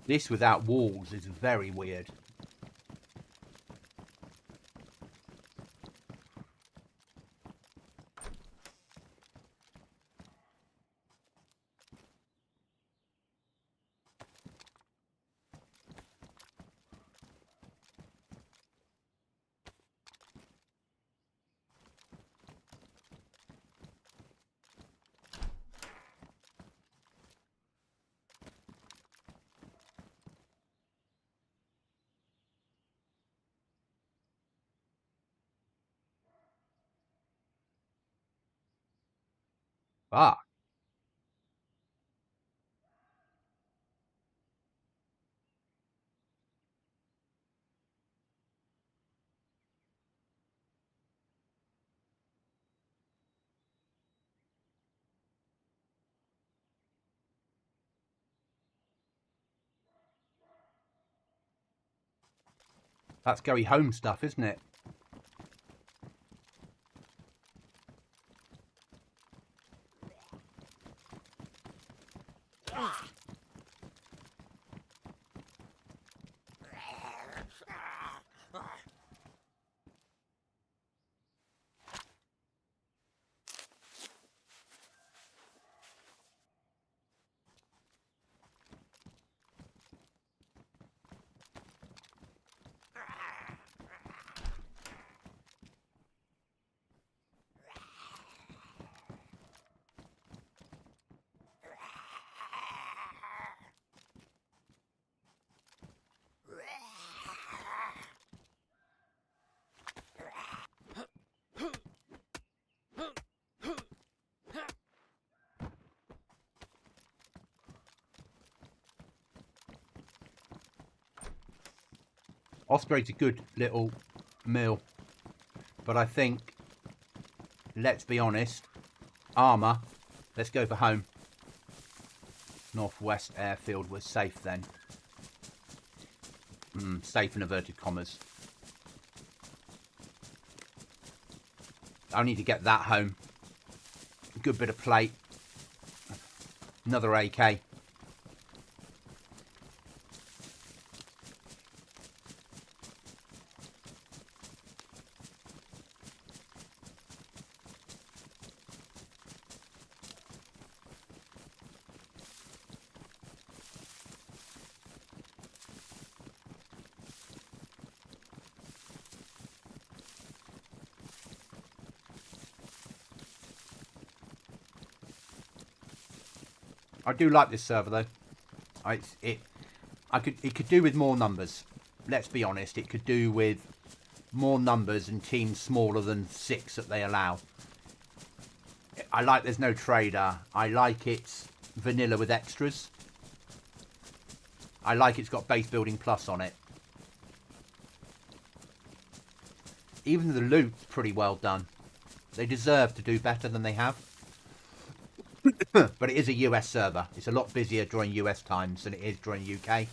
This without walls is very weird. Ah, that's Going Home stuff, isn't it? Osprey's a good little mill, but I think, let's be honest, armour, let's go for home. Northwest airfield was safe then. Safe in inverted commas. I need to get that home. A good bit of plate. Another AK. I do like this server though. It could do with more numbers. Let's be honest, it could do with more numbers and teams smaller than 6 that they allow. I like there's no trader. I like it's vanilla with extras. I like it's got base building plus on it. Even the loot's pretty well done. They deserve to do better than they have. But it is a US server. It's a lot busier during US times than it is during UK.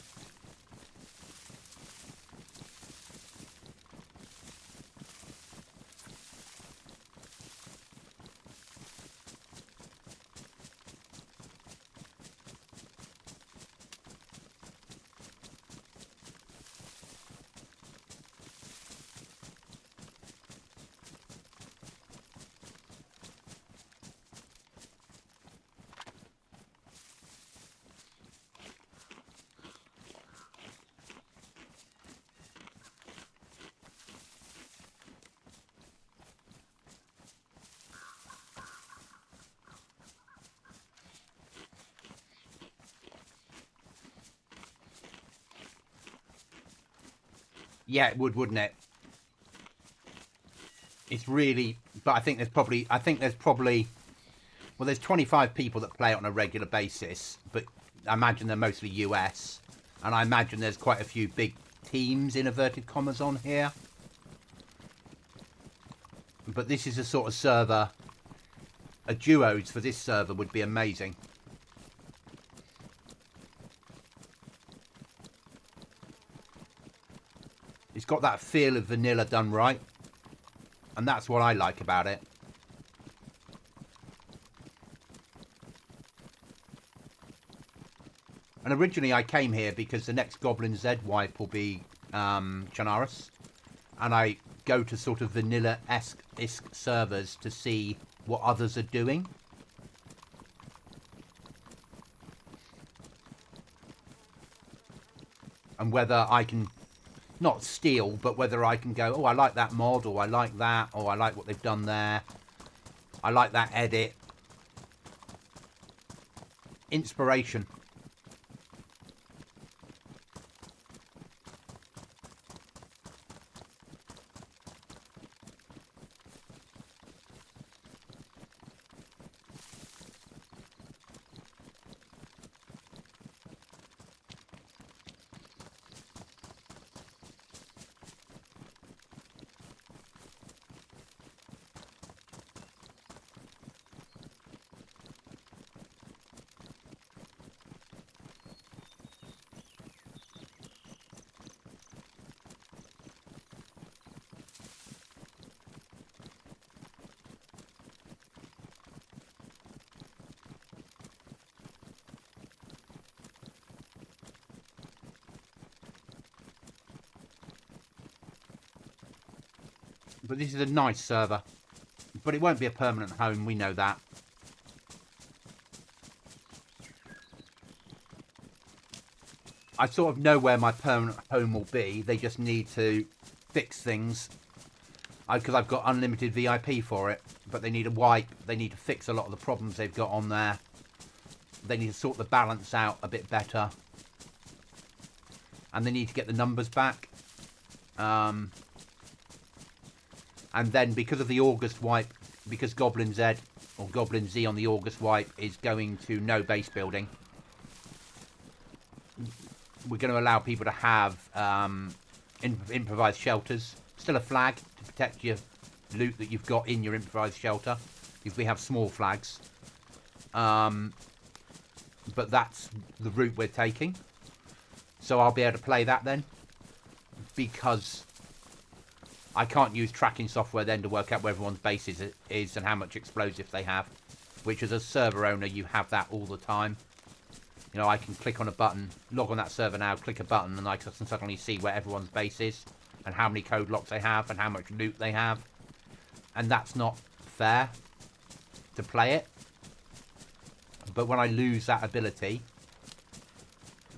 Yeah, it would, wouldn't it? It's really, but I think there's probably, well, there's 25 people that play it on a regular basis, but I imagine they're mostly US, and I imagine there's quite a few big teams in inverted commas on here. But this is a sort of server, a duos for this server would be amazing. It's got that feel of vanilla done right, and that's what I like about it. And originally I came here because the next GoblinZ wipe will be Chernarus, and I go to sort of vanilla-esque servers to see what others are doing. And whether I can, not steal, but whether I can go, oh, I like that mod, or I like that, or I like what they've done there. I like that edit. Inspiration. But this is a nice server. But it won't be a permanent home, we know that. I sort of know where my permanent home will be. They just need to fix things. Because I've got unlimited VIP for it. But they need a wipe. They need to fix a lot of the problems they've got on there. They need to sort the balance out a bit better. And they need to get the numbers back. And then because of the August wipe, because GoblinZ or GoblinZ on the August wipe is going to no base building, we're going to allow people to have improvised shelters. Still a flag to protect your loot that you've got in your improvised shelter, if we have small flags. But that's the route we're taking. So I'll be able to play that then, because I can't use tracking software then to work out where everyone's base is and how much explosive they have. Which as a server owner, you have that all the time. You know, I can click on a button, log on that server now, click a button, and I can suddenly see where everyone's base is, and how many code locks they have, and how much loot they have. And that's not fair to play it. But when I lose that ability,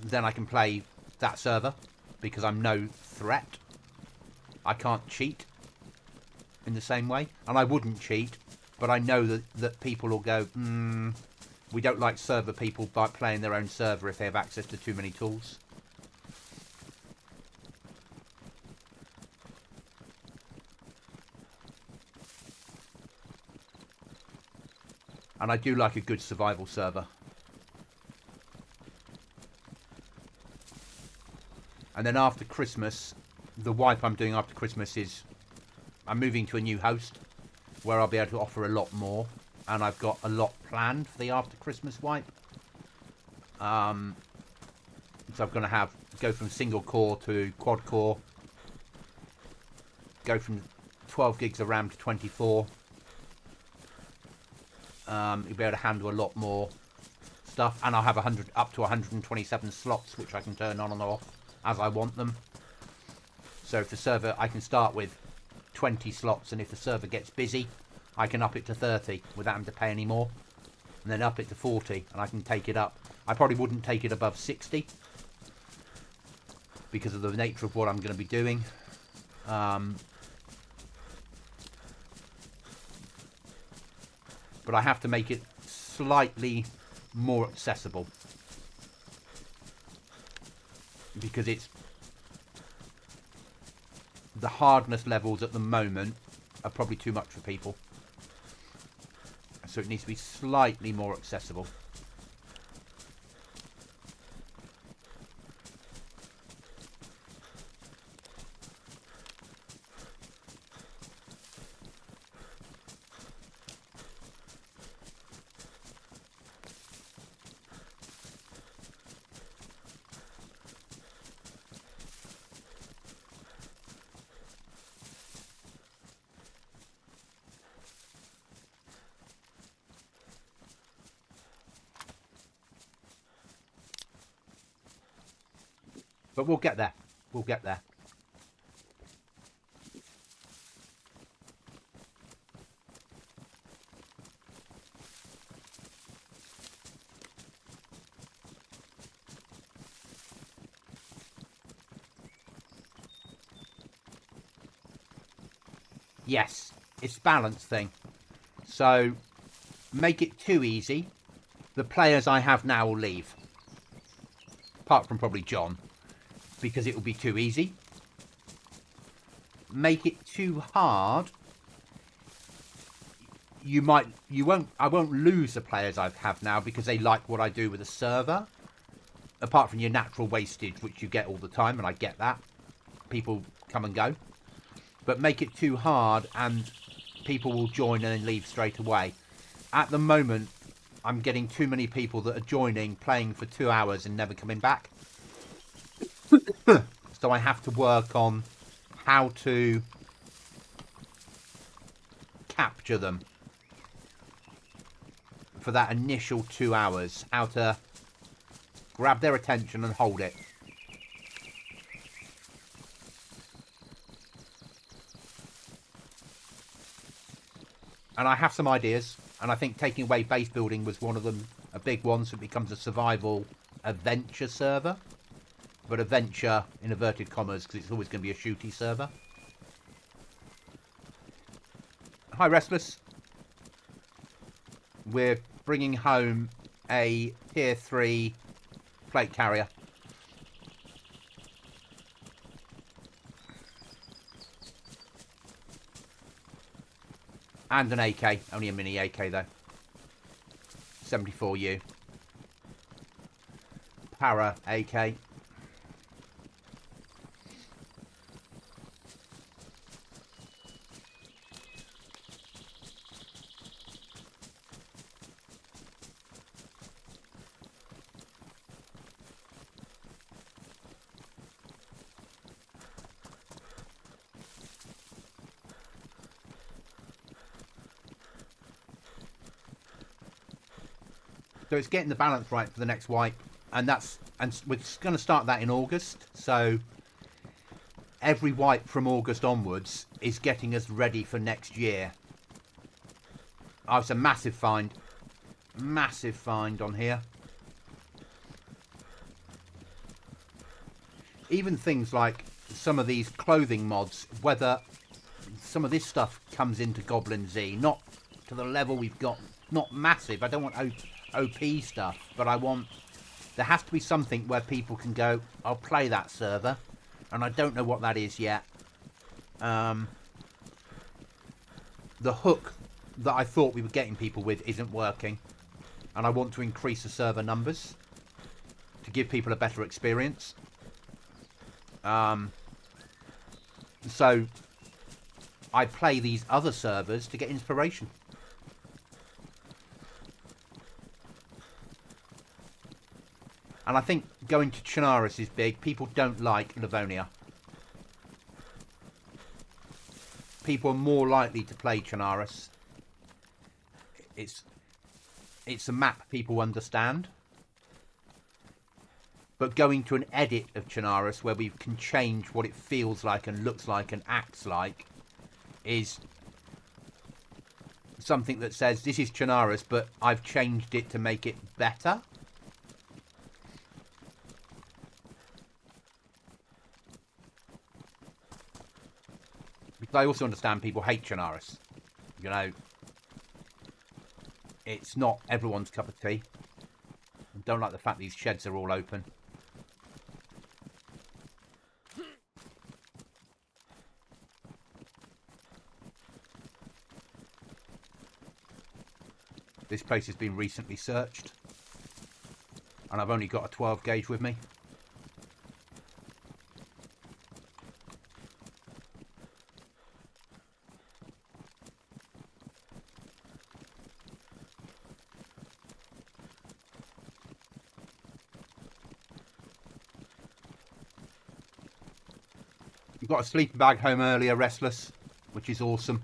then I can play that server, because I'm no threat. I can't cheat in the same way. And I wouldn't cheat, but I know that people will go, we don't like server people by playing their own server if they have access to too many tools. And I do like a good survival server. And then after Christmas, the wipe I'm doing after Christmas is I'm moving to a new host where I'll be able to offer a lot more. And I've got a lot planned for the after Christmas wipe. So I'm going to go from single core to quad core. Go from 12 gigs of RAM to 24. You'll be able to handle a lot more stuff. And I'll have up to 127 slots, which I can turn on and off as I want them. So if the server, I can start with 20 slots, and if the server gets busy, I can up it to 30 without having to pay any more. And then up it to 40, and I can take it up. I probably wouldn't take it above 60 because of the nature of what I'm going to be doing. But I have to make it slightly more accessible, because it's the hardness levels at the moment are probably too much for people. So it needs to be slightly more accessible. But we'll get there. We'll get there. Yes, it's a balance thing. So make it too easy. The players I have now will leave. Apart from probably John. Because it will be too easy. Make it too hard. I won't lose the players I have now because they like what I do with the server. Apart from your natural wastage, which you get all the time, and I get that. People come and go. But make it too hard and people will join and then leave straight away. At the moment, I'm getting too many people that are joining, playing for 2 hours and never coming back. So I have to work on how to capture them for that initial 2 hours. How to grab their attention and hold it. And I have some ideas. And I think taking away base building was one of them. A big one, so it becomes a survival adventure server. But adventure in inverted commas, because it's always going to be a shooty server. Hi, Restless. We're bringing home a tier 3 plate carrier. And an AK. Only a mini AK, though. 74U. Para AK. So it's getting the balance right for the next wipe, and we're going to start that in August. So every wipe from August onwards is getting us ready for next year. Oh, it's a massive find on here. Even things like some of these clothing mods, whether some of this stuff comes into GoblinZ, not to the level we've got, not massive. I don't want OP stuff, but there has to be something where people can go, I'll play that server, and I don't know what that is yet. The hook that I thought we were getting people with isn't working, and I want to increase the server numbers to give people a better experience. So I play these other servers to get inspiration. And I think going to Chernarus is big. People don't like Livonia. People are more likely to play Chernarus. It's a map people understand. But going to an edit of Chernarus where we can change what it feels like and looks like and acts like is something that says this is Chernarus, but I've changed it to make it better. Because I also understand people hate Chernarus. You know, it's not everyone's cup of tea. I don't like the fact these sheds are all open. This place has been recently searched. And I've only got a 12 gauge with me. You've got a sleeping bag home earlier, Restless, which is awesome.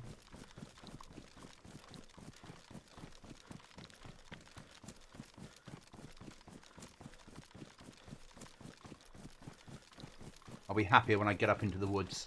I'll be happier when I get up into the woods.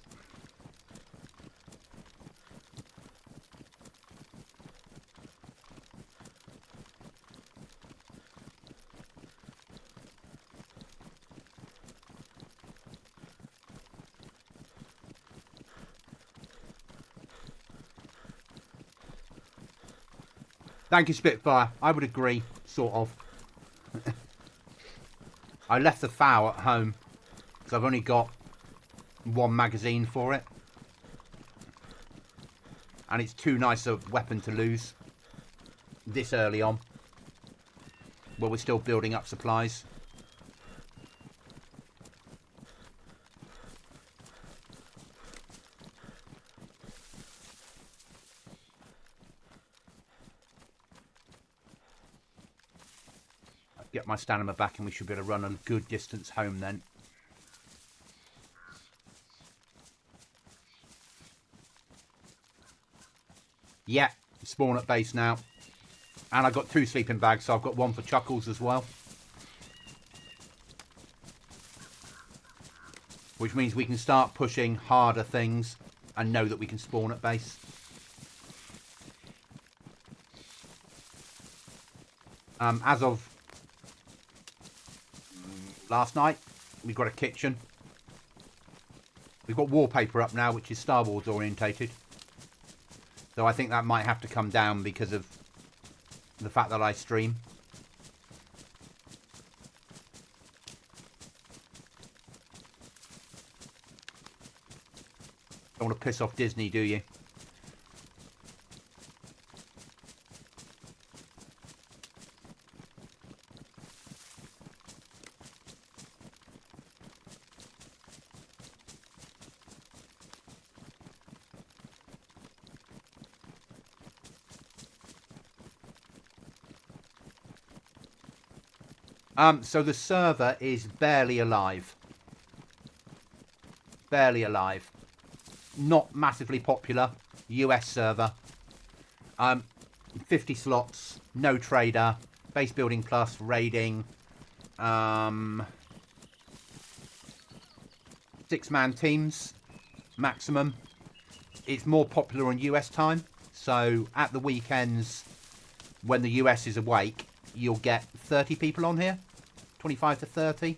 Thank you, Spitfire. I would agree, sort of. I left the FAO at home because I've only got one magazine for it. And it's too nice a weapon to lose this early on. Well, we're still building up supplies. Get my stamina back and we should be able to run a good distance home then. Yeah, spawn at base now. And I've got 2 sleeping bags, so I've got one for Chuckles as well. Which means we can start pushing harder things and know that we can spawn at base. As of last night, we've got a kitchen. We've got wallpaper up now, which is Star Wars orientated. So I think that might have to come down because of the fact that I stream. Don't want to piss off Disney, do you? So the server is barely alive. Barely alive. Not massively popular. US server. 50 slots. No trader. Base building plus. Raiding. 6-man teams. Maximum. It's more popular on US time. So at the weekends, when the US is awake, you'll get 30 people on here. 25 to 30.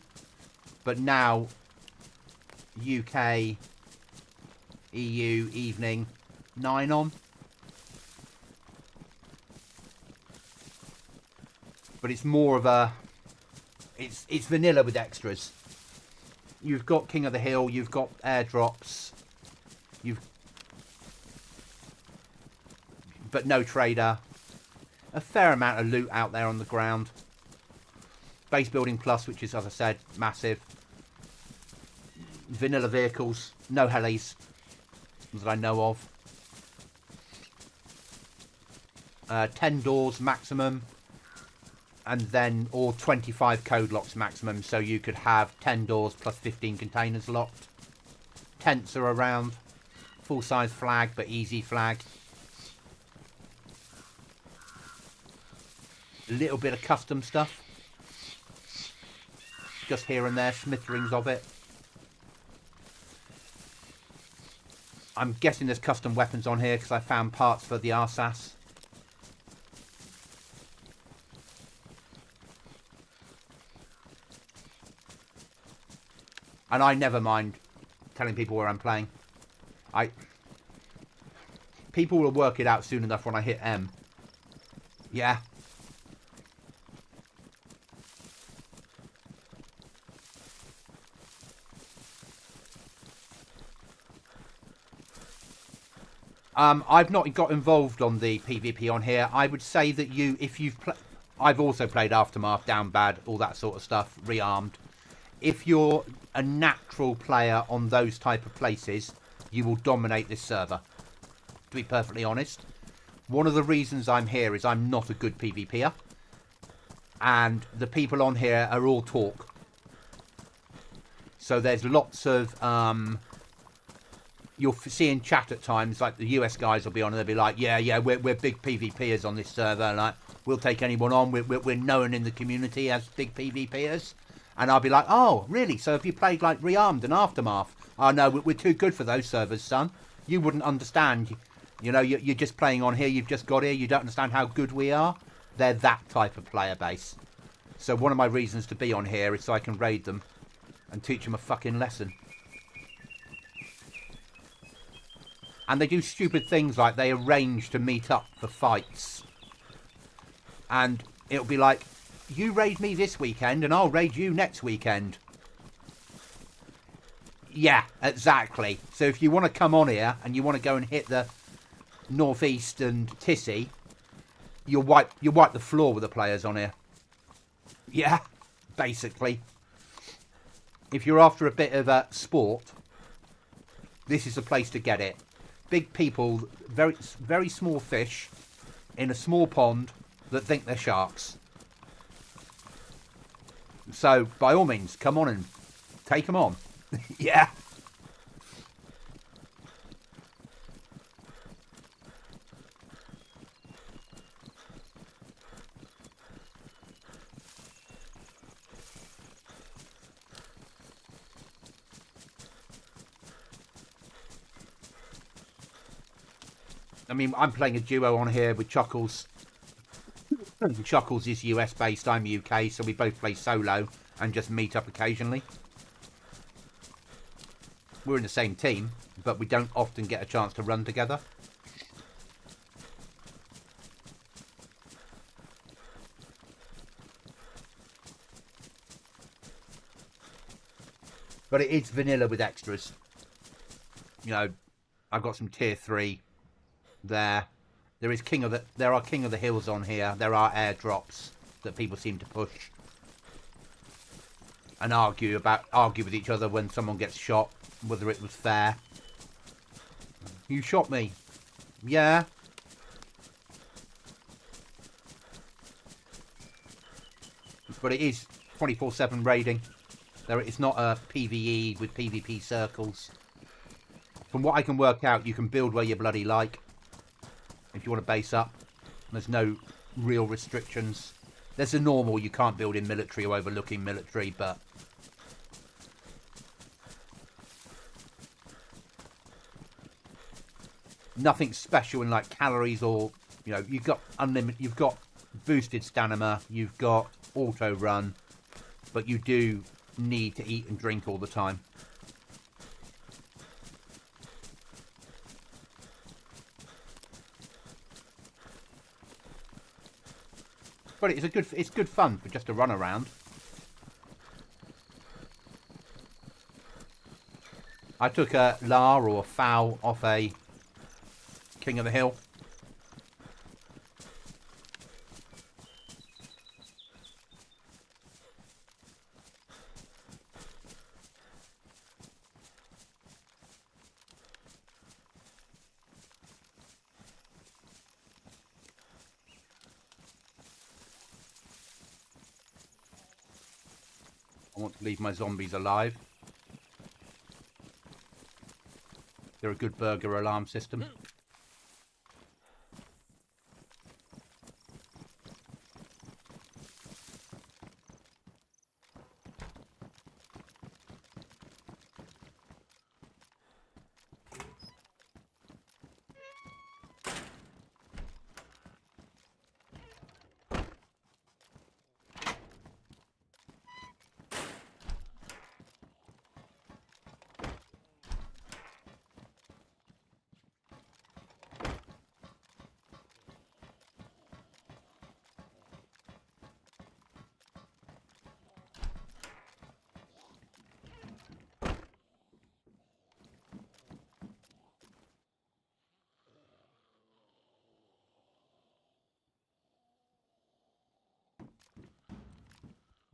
But now, UK, EU, evening, 9 on. But it's more of a... It's vanilla with extras. You've got King of the Hill, you've got airdrops. But no trader. A fair amount of loot out there on the ground. Base building plus, which is, as I said, massive. Vanilla vehicles. No helis that I know of. 10 doors maximum. And then, or 25 code locks maximum. So you could have 10 doors plus 15 containers locked. Tents are around. Full size flag, but easy flag. A little bit of custom stuff. Just here and there, smithereens of it. I'm guessing there's custom weapons on here because I found parts for the RSAS. And I never mind telling people where I'm playing. People will work it out soon enough when I hit M. Yeah. I've not got involved on the PvP on here. I would say that I've also played Aftermath, Down Bad, all that sort of stuff, Rearmed. If you're a natural player on those type of places, you will dominate this server. To be perfectly honest, one of the reasons I'm here is I'm not a good PvPer, and the people on here are all talk. So there's lots of you'll see in chat at times, like the US guys will be on and they'll be like, yeah, we're big PvPers on this server, like we'll take anyone on, we're known in the community as big PvPers. And I'll be like, oh, really? So have you played like Rearmed and Aftermath? Oh, no, we're too good for those servers, son. You wouldn't understand. You know, you're just playing on here. You've just got here. You don't understand how good we are. They're that type of player base. So one of my reasons to be on here is so I can raid them and teach them a fucking lesson. And they do stupid things like they arrange to meet up for fights. And it'll be like, you raid me this weekend and I'll raid you next weekend. Yeah, exactly. So if you want to come on here and you want to go and hit the northeast and Tissy, you'll wipe the floor with the players on here. Yeah, basically. If you're after a bit of sport, this is the place to get it. Big people, very, very small fish in a small pond that think they're sharks. So, by all means, come on and take them on. Yeah. I mean, I'm playing a duo on here with Chuckles. Chuckles is US based, I'm UK, so we both play solo and just meet up occasionally. We're in the same team, but we don't often get a chance to run together. But it is vanilla with extras. You know, I've got some tier 3 there. There are King of the Hills on here. There are airdrops that people seem to push and argue with each other when someone gets shot, whether it was fair. You shot me. Yeah. But it is 24/7 raiding. It's not a PvE with PvP circles. From what I can work out, you can build where you bloody like. If you want to base up, there's no real restrictions. There's a normal, you can't build in military or overlooking military, but nothing special in like calories or, you know, you've got unlimited, you've got boosted stamina, you've got auto run, but you do need to eat and drink all the time. But it's good fun for just a run around. I took a lar or a fowl off a King of the Hill. I want to leave my zombies alive. They're a good burger alarm system.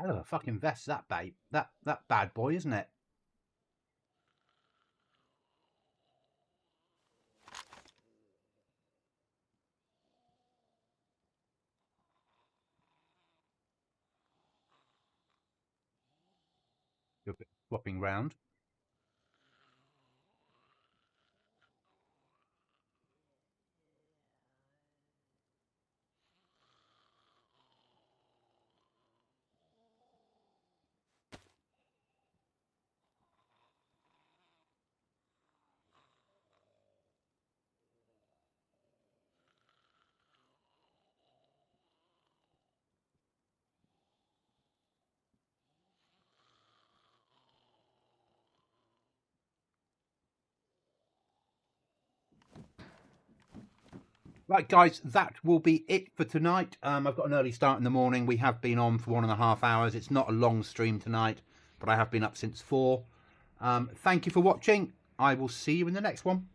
Hell of a fucking vest, that babe. That bad boy, isn't it? You're a bit swapping round. Right, guys, that will be it for tonight. I've got an early start in the morning. We have been on for 1.5 hours. It's not a long stream tonight, but I have been up since 4. Thank you for watching. I will see you in the next one.